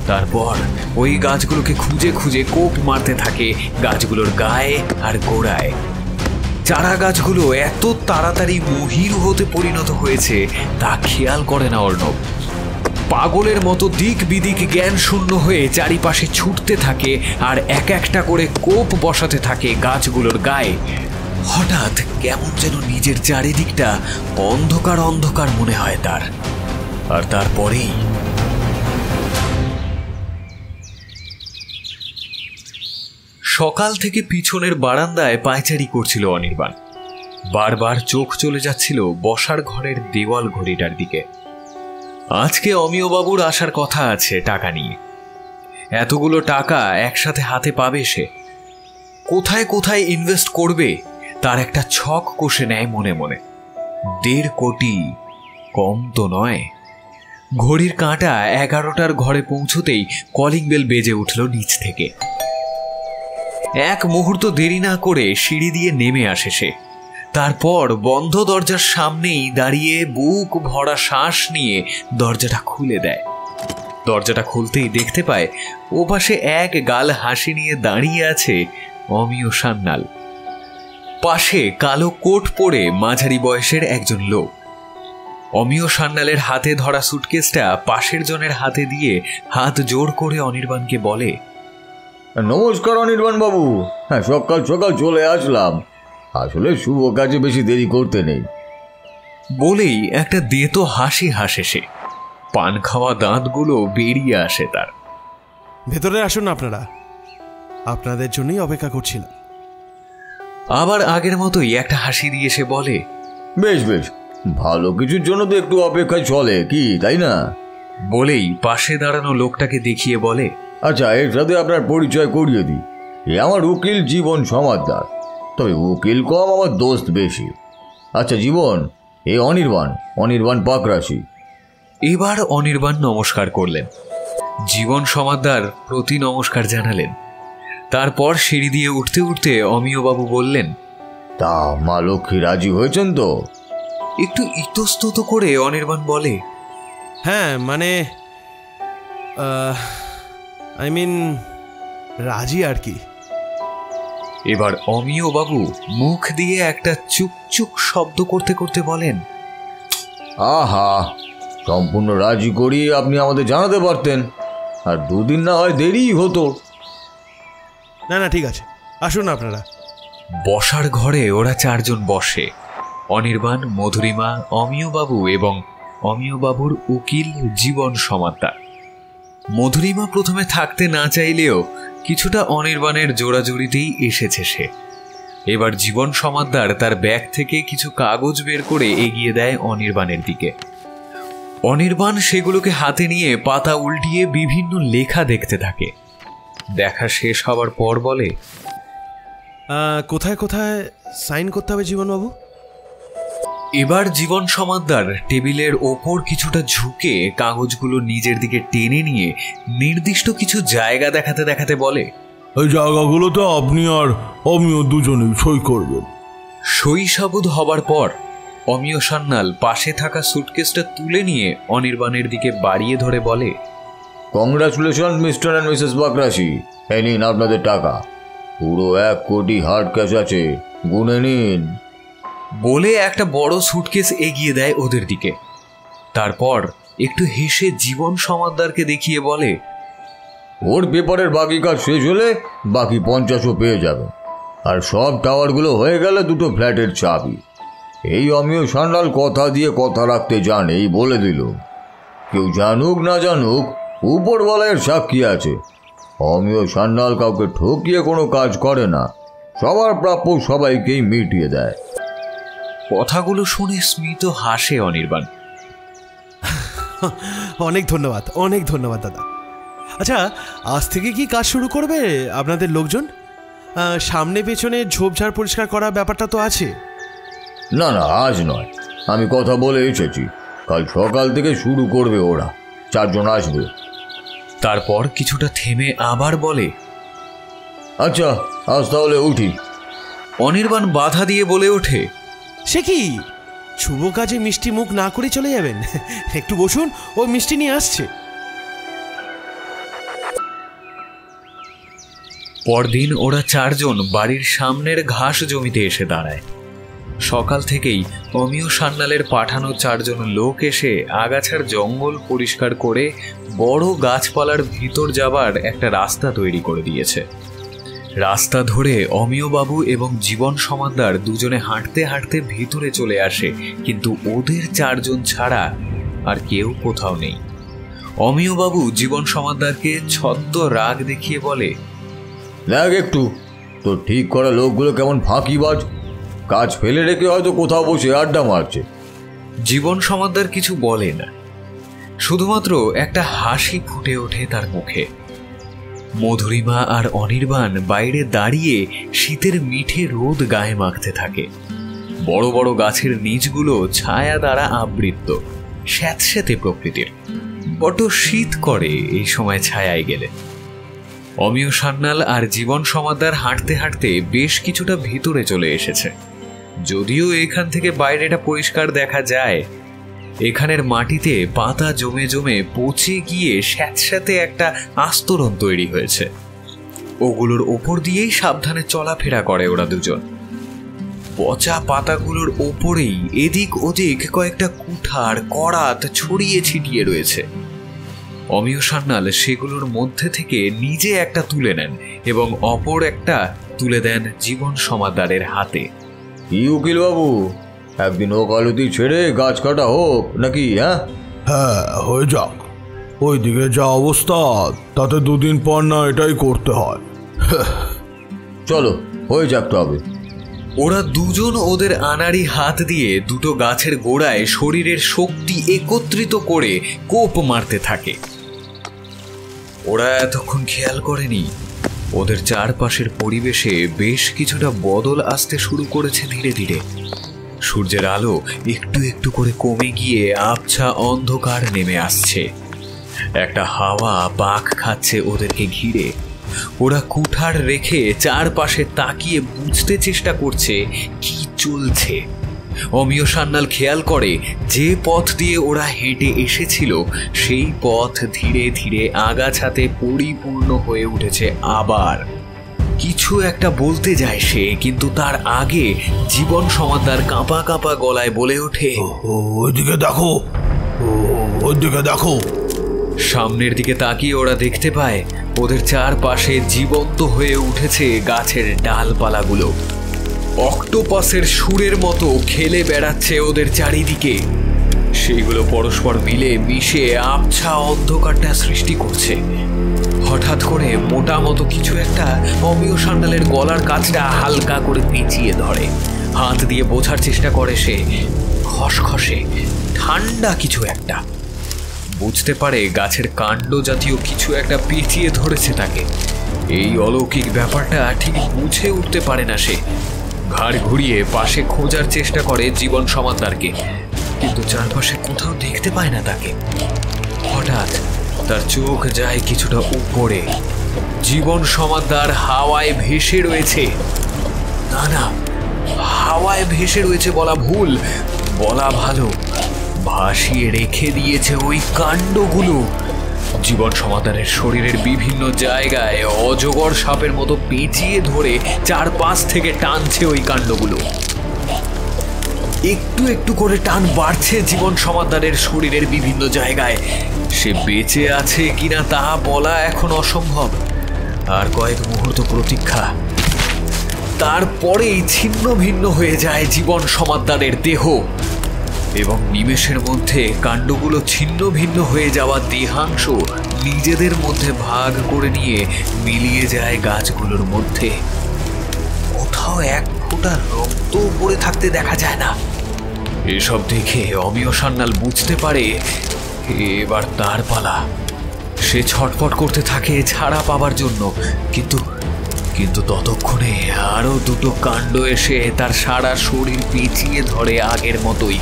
তারপর ওই গাছগুলোকে খুঁজে খুঁজে কোপ মারতে থাকে গাছগুলোর গায়ে আর গোড়ায়। চারা গাছগুলো এত তাড়াতাড়ি মহিরু হতে পরিণত হয়েছে তা খেয়াল করে না অর্ণব। পাগলের মতো দিক বিদিক জ্ঞান শূন্য হয়ে চারিপাশে ছুটতে থাকে আর এক একটা করে কোপ বসাতে থাকে গাছগুলোর গায়ে। হঠাৎ কেমন যেন নিজের চারিদিকটা অন্ধকার অন্ধকার মনে হয় তার। আর তারপরেই সকাল থেকে পিছনের বারান্দায় পায়চারি করছিল অনির্বাণ। বারবার চোখ চলে যাচ্ছিল বসার ঘরের দেওয়াল ঘড়িটার দিকে। আজকে অমিয়বাবুর আসার কথা আছে টাকা নিয়ে। এতগুলো টাকা একসাথে হাতে পাবে সে। কোথায় কোথায় ইনভেস্ট করবে তার একটা ছক কষে নেয় মনে মনে। 1.5 কোটি কম তো নয়। ঘড়ির কাঁটা 11টার ঘরে পৌঁছতেই কলিং বেল বেজে উঠল নিচ থেকে। এক মুহূর্ত দেরি না করে সিঁড়ি দিয়ে নেমে আসে সে। তারপর বন্ধ দরজার সামনেই দাঁড়িয়ে বুক ভরা শ্বাস নিয়ে দরজাটা খুলে দেয়। দরজাটা খুলতেই দেখতে পায় ওপাশে এক গাল হাসি নিয়ে দাঁড়িয়ে আছে অমিয় সান্যাল। পাশে কালো কোট পরে মাঝারি বয়সের একজন লোক। অমিয় সান্যালের হাতে ধরা সুটকেসটা পাশের জনের হাতে দিয়ে হাত জোড় করে অনির্বাণকে বলে, নমস্কার অনির্বাণ বাবু। হ্যাঁ, সকাল সকাল চলে আসলাম। আসলে শুভ কাজে বেশি দেরি করতে নেই। বলেই একটা দেতো হাসি হাসে সে। পান খাওয়া দাঁতগুলো বেরিয়ে আসে তার। ভেতরে আসুন আপনারা, আপনাদের জন্যই অপেক্ষা করছিলাম। আবার আগের মতোই একটা হাসি দিয়ে সে বলে, বেশ বেশ, ভালো কিছুর জন্য তো একটু অপেক্ষায় চলে, কি তাই না? বলেই পাশে দাঁড়ানো লোকটাকে দেখিয়ে বলে, আচ্ছা, এর সাথে আপনার পরিচয় করিয়ে দিই। এ আমার উকিল জীবন সমাদ্দার। তবে উকিল কম, আমার দোস্ত বেশি। আচ্ছা জীবন, এ অনির্বাণ পাকরাশি। এবার অনির্বাণ নমস্কার করলেন। জীবন সমাদ্দার প্রতি নমস্কার জানালেন। তারপর সিঁড়ি দিয়ে উঠতে উঠতে অমিয়বাবু বললেন, তা মা লক্ষ্মী রাজি হয়েছেন তো? একটু ইতস্তত করে অনির্বাণ বলে, হ্যাঁ মানে রাজি আর কি। এবার অমিয়বাবু মুখ দিয়ে একটা চুকচুক শব্দ করতে করতে বলেন, আহা, সম্পূর্ণ রাজি করি আপনি আমাদের জানাতে পারতেন, আর 2 দিন না হয় দেরি হতো। না না, ঠিক আছে, আসুন আপনারা। বসার ঘরে ওরা 4 জন বসে। অনির্বাণ, মধুরিমা, অমিয়বাবু এবং অমিয়বাবুর উকিল জীবন সমাদ্দার। মধুরিমা প্রথমে থাকতে না চাইলেও কিছুটা অনির্বাণের জোড়াজুড়িতেই এসেছে সে। এবার জীবন সমাদ্দার তার ব্যাগ থেকে কিছু কাগজ বের করে এগিয়ে দেয় অনির্বাণের দিকে। অনির্বাণ সেগুলোকে হাতে নিয়ে পাতা উল্টিয়ে বিভিন্ন লেখা দেখতে থাকে। দেখা শেষ হবার পর বলে, কোথায় কোথায় সাইন করতে হবে জীবনবাবু? এবার জীবন সমাদ্দার টেবিলের ওপর কিছুটা ঝুঁকে কাগজগুলো নিজের দিকে টেনে নিয়ে নির্দিষ্ট কিছু জায়গা দেখাতে দেখাতে বলে, ওই জায়গাগুলোতে আপনি আর অমিয় দুজনেই সই করবেন। সই সাবুদ হবার পর অমিয় সান্যাল পাশে থাকা সুটকেসটা তুলে নিয়ে অনির্বাণের দিকে বাড়িয়ে ধরে বলে, কংগ্রাচুলেশন মিস্টার অ্যান্ড মিসেস বাকরাশি। এই নিন আপনাদের টাকা। পুরো 1 কোটি হার্ড ক্যাশ আছে, গুনে নিন। বলে একটা বড় সুটকেস এগিয়ে দেয় ওদের দিকে। তারপর একটু হেসে জীবন সমাদ্দারকে দেখিয়ে বলে, ওর পেপারের বাকি কাজ শেষ হলে বাকি 50ও পেয়ে যাবে। আর সব টাওয়ারগুলো হয়ে গেলে 2টো ফ্ল্যাটের চাবি। এই অমিয় সান্যাল কথা দিয়ে কথা রাখতে জানে, এই বলে দিল। কেউ জানুক না জানুক, উপরওয়ালার সাক্ষী আছে। অমিয় সান্যাল কাউকে ঠকিয়ে কোনো কাজ করে না, সবার প্রাপ্য সবাইকেই মিটিয়ে দেয়। কথাগুলো শুনে স্মিত হাসে অনির্বাণ। অনেক ধন্যবাদ দাদা। আচ্ছা, আজ থেকে কি কাজ শুরু করবে আপনাদের লোকজন? সামনে পেছনে ঝোপঝাড় পরিষ্কার করার ব্যাপারটা তো আছে। না না, আজ নয়, আমি কথা বলে এসেছি। কাল সকাল থেকে শুরু করবে ওরা। 4 জন আসবে। তারপর কিছুটা থেমে আবার বলে, আচ্ছা আজ তাহলে উঠি। অনির্বাণ বাধা দিয়ে বলে ওঠে, সে কি, শুভ কাজে মিষ্টি মুখ না করে চলে যাবেন? একটু বসুন, ও মিষ্টি নিয়ে আসছে। পরদিন ওরা 4 জন বাড়ির সামনের ঘাস জমিতে এসে দাঁড়ায়। সকাল থেকেই অমিয় সান্যালের পাঠানো 4 জন লোক এসে আগাছার জঙ্গল পরিষ্কার করে বড় গাছপালার ভিতর যাবার একটা রাস্তা তৈরি করে দিয়েছে। রাস্তা ধরে অমিয়বাবু এবং জীবন সমাদ্দার দুজনে হাঁটতে হাঁটতে ভিতরে চলে আসে, কিন্তু ওদের 4 জন ছাড়া আর কেউ কোথাও নেই। অমিয়বাবু জীবন সমাদ্দারকে ছদ্ম রাগ দেখিয়ে বলে, দেখ একটু তো ঠিক করা লোকগুলো কেমন ফাঁকিবাজ, কাজ ফেলে রেখে হয়তো কোথাও বসে আড্ডা মারছে। জীবন সমাদ্দার কিছু বলে না, শুধুমাত্র একটা হাসি ফুটে ওঠে তার মুখে। মধুরিমা আর অনির্বাণ বাইরে দাঁড়িয়ে শীতের মিঠে রোদ গায়ে মাখতে থাকে। বড় বড় গাছের নিচগুলো ছায়া দ্বারা আবৃত, স্যাঁতস্যাঁতে প্রকৃতির। বড় শীত করে এই সময় ছায়ায় গেলে। অমিয় সান্যাল আর জীবন সমাদ্দার হাঁটতে হাঁটতে বেশ কিছুটা ভিতরে চলে এসেছে। যদিও এখান থেকে বাইরেটা পরিষ্কার দেখা যায়, এখানের মাটিতে পাতা জমে জমে পচে গিয়ে স্যাঁতস্যাঁতে একটা আস্তরণ তৈরি হয়েছে। ওগুলোর ওপর দিয়েই সাবধানে চলাফেরা করে ওরা দুজন। পচা পাতাগুলোর ওপরেই এদিক ওদিক কয়েকটা কুঠার করাত ছড়িয়ে ছিটিয়ে রয়েছে। অমিয় সান্যাল সেগুলোর মধ্যে থেকে নিজে একটা তুলে নেন এবং অপর একটা তুলে দেন জীবন সমাদ্দারের হাতে। কি উকিল বাবু, একদিন ওকালতি ছেড়ে গাছ কাটা হোক নাকি? হ্যাঁ, হয়ে যাক। ওইদিকে যা অবস্থা তাতে 2 দিন পর না এটাই করতে হয়। চলো হয়ে যাক তবে। ওরা দুজন ওদের আনাড়ি হাত দিয়ে দুটো গাছের গোড়ায় শরীরের শক্তি একত্রিত করে কোপ মারতে থাকে। ওরা এতক্ষণ খেয়াল করেনি ওদের চারপাশের পরিবেশে বেশ কিছুটা বদল আসতে শুরু করেছে ধীরে ধীরে। সূর্যের আলো একটু একটু করে কমে গিয়ে আবছা অন্ধকার নেমে আসছে। একটা হাওয়া পাক খাচ্ছে ওদেরকে ঘিরে। ওরা কুঠার রেখে চারপাশে তাকিয়ে বুঝতে চেষ্টা করছে কি চলছে। অমিয় সান্যাল খেয়াল করে যে পথ দিয়ে ওরা হেঁটে এসেছিল সেই পথ ধীরে ধীরে আগাছাতে পরিপূর্ণ হয়ে উঠেছে। আবার কিছু একটা বলতে যায় সে, কিন্তু তার আগে জীবন সমাদ্দার কাঁপা কাঁপা গলায় বলে ওঠে, ওইদিকে দেখো, ওইদিকে দেখো। সামনের দিকে তাকিয়ে ওরা দেখতে পায় ওদের চারপাশে জীবন্ত হয়ে উঠেছে গাছের ডালপালাগুলো। অক্টোপাসের সুরের মতো খেলে বেড়াচ্ছে ওদের চারিদিকে। সেইগুলো পরস্পর মিলে মিশে আবছা অন্ধকারটা সৃষ্টি করছে। হঠাৎ করে মোটা মতো কিছু একটা অমিয় সান্যালের গলার কাছটা হালকা করে পেঁচিয়ে ধরে। হাত দিয়ে বোঝার চেষ্টা করে সে। খসখসে ঠান্ডা কিছু একটা। বুঝতে পারে গাছের কাণ্ড জাতীয় কিছু একটা পেঁচিয়ে ধরেছে তাকে। এই অলৌকিক ব্যাপারটা ঠিক বুঝে উঠতে পারে না সে। ঘাড় ঘুরিয়ে পাশে খোঁজার চেষ্টা করে জীবন সমাদ্দারকে, কিন্তু চারপাশে কোথাও দেখতে পায় না তাকে। হঠাৎ তার চোখ যায় কিছুটা উপরে। জীবন সমাদ্দার হাওয়ায় ভেসে রয়েছে। না না, হাওয়ায় ভেসে রয়েছে বলা ভুল, বলা ভালো, ভাসিয়ে রেখে দিয়েছে ওই কাণ্ডগুলো। জীবন সমাদ্দারের শরীরের বিভিন্ন জায়গায় অজগর সাপের মতো পেঁচিয়ে ধরে চারপাশ থেকে টানছে ওই কাণ্ডগুলো। একটু একটু করে টান বাড়ছে জীবন সমাদ্দারের শরীরের বিভিন্ন জায়গায়। সে বেঁচে আছে কিনা তা বলা এখন অসম্ভব। আর কয়েক মুহূর্ত প্রতীক্ষা, তারপরেই ছিন্ন ভিন্ন হয়ে যায় জীবন সমাদ্দারের দেহ। এবং নিমেষের মধ্যে কাণ্ডগুলো ছিন্ন ভিন্ন হয়ে যাওয়া দেহাংশ নিজেদের মধ্যে ভাগ করে নিয়ে মিলিয়ে যায় গাছগুলোর মধ্যে। কোথাও এক ফোঁটা রক্ত পড়ে থাকতে দেখা যায় না। এসব দেখে অমিয় সান্যাল বুঝতে পারে এবার তার পালা। সে ছটফট করতে থাকে ছাড়া পাবার জন্য, কিন্তু ততক্ষণে আরো দুটো কাণ্ড এসে তার সারা শরীর পেঁচিয়ে ধরে আগের মতোই।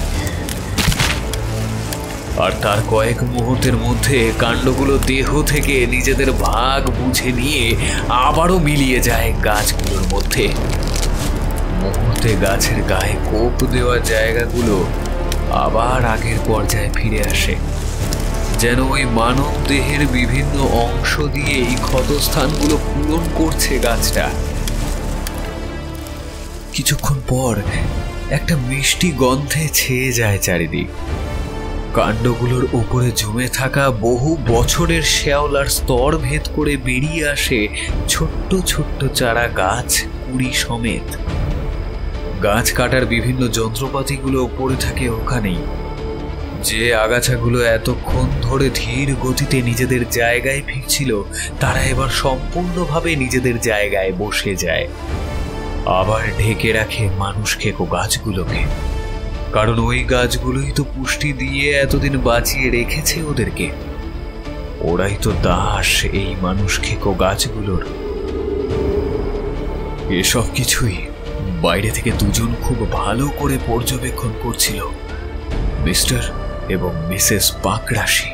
আর তার কয়েক মুহূর্তের মধ্যে কাণ্ডগুলো দেহ থেকে নিজেদের ভাগ বুঝে নিয়ে আবারও মিলিয়ে যায় গাছগুলোর মধ্যে। মুহূর্তে গাছের গায়ে কোপ দেওয়া জায়গাগুলো আবার আগের পর্যায়ে ফিরে আসে, যেন ওই মানব দেহের বিভিন্ন অংশ দিয়ে এই ক্ষতস্থানগুলো পূরণ করছে গাছটা। কিছুক্ষণ পর একটা মিষ্টি গন্ধে ছেয়ে যায় চারিদিক। কাণ্ডগুলোর উপরে জমে থাকা বহু বছরের শ্যাওলার স্তর ভেদ করে বেরিয়ে আসে ছোট্ট ছোট্ট চারা গাছ, কুড়ি সমেত। গাছ কাটার বিভিন্ন যন্ত্রপাতিগুলো পড়ে থাকে ওখানেই। যে আগাছাগুলো এতক্ষণ ধরে ধীর গতিতে নিজেদের জায়গায় ফিরছিল, তারা এবার সম্পূর্ণভাবে নিজেদের জায়গায় বসে যায়। আবার ঢেকে রাখে মানুষ খেকো গাছগুলোকে, কারণ ওই গাছগুলোই তো পুষ্টি দিয়ে এতদিন বাঁচিয়ে রেখেছে ওদেরকে। ওরাই তো দাস এই মানুষ খেকো গাছগুলোর। এসব কিছুই বাইরে থেকে দুজন খুব ভালো করে পর্যবেক্ষণ করছিল, মিস্টার এবং মিসেস পাকরাশি।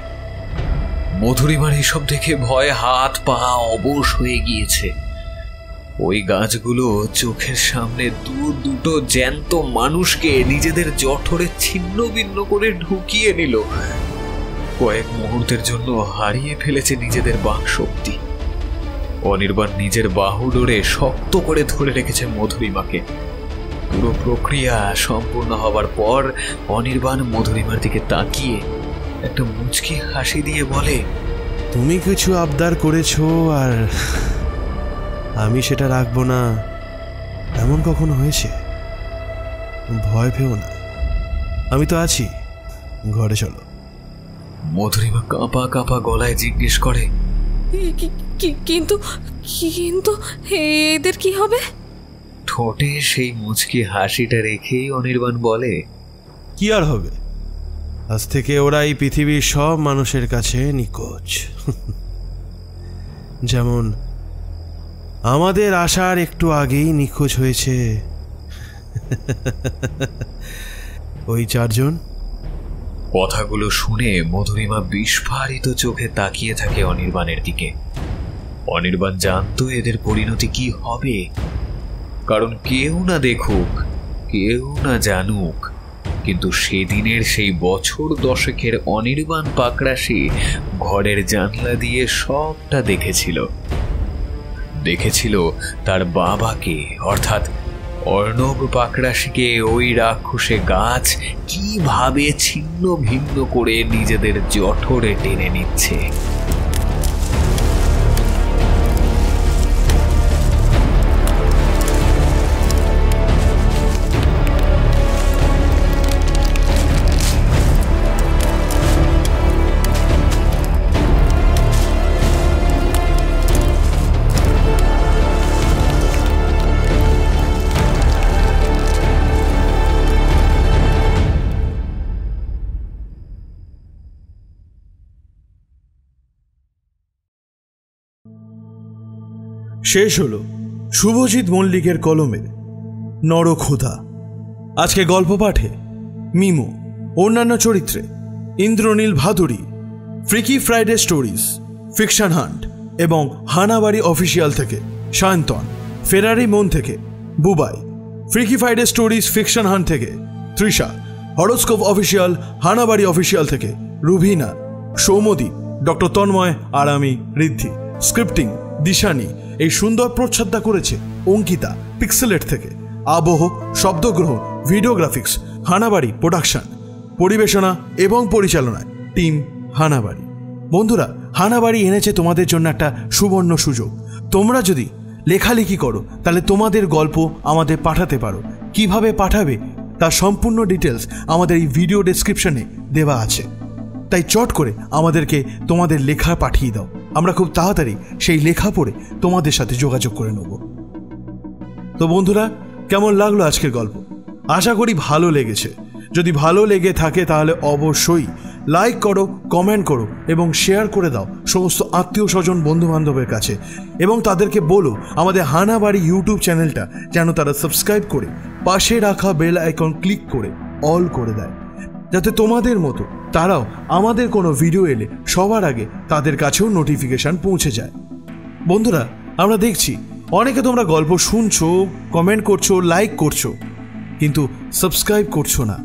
মধুরিমার এসব দেখে ভয়ে হাত পা অবশ হয়ে গিয়েছে। ওই গাছগুলো চোখের সামনে দুটো জ্যান্ত মানুষকে নিজেদের জঠরে ছিন্ন ভিন্ন করে ঢুকিয়ে নিল। কয়েক মুহূর্তের জন্য হারিয়ে ফেলেছে নিজেদের বাকশক্তি। অনির্বাণ নিজের বাহু ডোরে শক্ত করে ধরে রেখেছে মধুরিমাকে। পুরো প্রক্রিয়া সম্পূর্ণ হবার পর অনির্বাণ মধুরিমার দিকে তাকিয়ে একটা মুচকি হাসি দিয়ে বলে, তুমি কিছু আবদার করেছো আর আমি সেটা রাখবো না, এমন কখনো হয়েছে? ভয় পেও না, আমি তো আছি, ঘরে চলো। মধুরিমা কাঁপা কাঁপা গলায় জিজ্ঞেস করে, কিন্তু কিন্তু এদের কি হবে? ঠোঁটে সেই মুচকি হাসিটা রেখেই অনির্বাণ বলে, কি আর হবে, আজ থেকে ওরা এই পৃথিবীর সব মানুষের কাছে নিখোঁজ। যেমন আমাদের আসার একটু আগেই নিখোঁজ হয়েছে ওই চারজন। কথাগুলো শুনে মধুরিমা বিস্ফারিত চোখে তাকিয়ে থাকে অনির্বাণের দিকে। অনির্বাণ জানতো এদের পরিণতি কি হবে, কারণ কেউ না দেখুক, কেউ না জানুক, কিন্তু সেদিনের সেই বছর দশেকের অনির্বাণ পাকরাশি ঘরের জানলা দিয়ে সবটা দেখেছিল। দেখেছিল তার বাবাকে, অর্থাৎ অর্ণব পাকরাশিকে ওই রাক্ষসে গাছ কিভাবে ছিন্ন ভিন্ন করে নিজেদের জঠরে টেনে নিচ্ছে। শেষ হলো শুভজিৎ মল্লিকের কলমে নরক্ষুধা। আজকে গল্প পাঠে মিমো, অন্যান্য চরিত্রে Indranil Bhaduri, freaky Friday stories, fiction hunt এবং হানাবাড়ি অফিসিয়াল থেকে সায়ন্তন, ফেরারি মন থেকে Bubai, freaky Friday stories fiction hunt থেকে তৃষা, হরোস্কোপ অফিসিয়াল হানাবাড়ি অফিসিয়াল থেকে রুভিনা, সৌমদীপ, ডক্টর তন্ময় আর আমি ঋদ্ধি। স্ক্রিপ্টিং দিশানি, এই সুন্দর প্রচ্ছদটা করেছে অঙ্কিতা পিক্সেলেট থেকে। আবহ, শব্দগ্রহণ, ভিডিওগ্রাফিক্স হানাবাড়ি প্রোডাকশন। পরিবেশনা এবং পরিচালনায় টিম হানাবাড়ি। বন্ধুরা, হানাবাড়ি এনেছে তোমাদের জন্য একটা সুবর্ণ সুযোগ। তোমরা যদি লেখালেখি করো তাহলে তোমাদের গল্প আমাদের পাঠাতে পারো। কিভাবে পাঠাবে তার সম্পূর্ণ ডিটেলস আমাদের এই ভিডিও ডেসক্রিপশনে দেওয়া আছে। তাই চট করে আমাদেরকে তোমাদের লেখা পাঠিয়ে দাও, আমরা খুব তাড়াতাড়ি সেই লেখা পড়ে তোমাদের সাথে যোগাযোগ করে নেব। তো বন্ধুরা, কেমন লাগলো আজকের গল্প? আশা করি ভালো লেগেছে। যদি ভালো লেগে থাকে তাহলে অবশ্যই লাইক করো, কমেন্ট করো এবং শেয়ার করে দাও সমস্ত আত্মীয় স্বজন বন্ধু বান্ধবের কাছে। এবং তাদেরকে বলো আমাদের হানাবাড়ি ইউটিউব চ্যানেলটা যেন তারা সাবস্ক্রাইব করে পাশে রাখা বেল আইকন ক্লিক করে অল করে দেয়, যাতে তোমাদের মতো তারাও আমাদের কোনো ভিডিও এলে সবার আগে তাদের কাছেও নোটিফিকেশান পৌঁছে যায়। বন্ধুরা, আমরা দেখছি অনেকে তোমরা গল্প শুনছো, কমেন্ট করছো, লাইক করছো, কিন্তু সাবস্ক্রাইব করছো না।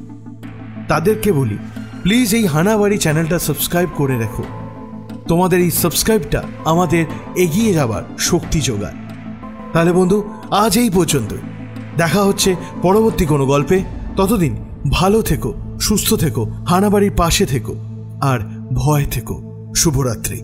তাদেরকে বলি প্লিজ এই হানাবাড়ি চ্যানেলটা সাবস্ক্রাইব করে রেখো। তোমাদের এই সাবস্ক্রাইবটা আমাদের এগিয়ে যাবার শক্তি যোগায়। তাহলে বন্ধু, আজ এই পর্যন্ত। দেখা হচ্ছে পরবর্তী কোনো গল্পে। ততদিন ভালো থেকো, সুস্থ থেকো, হানাবাড়ির পাশে থেকো আর ভয় থেকো। শুভরাত্রি।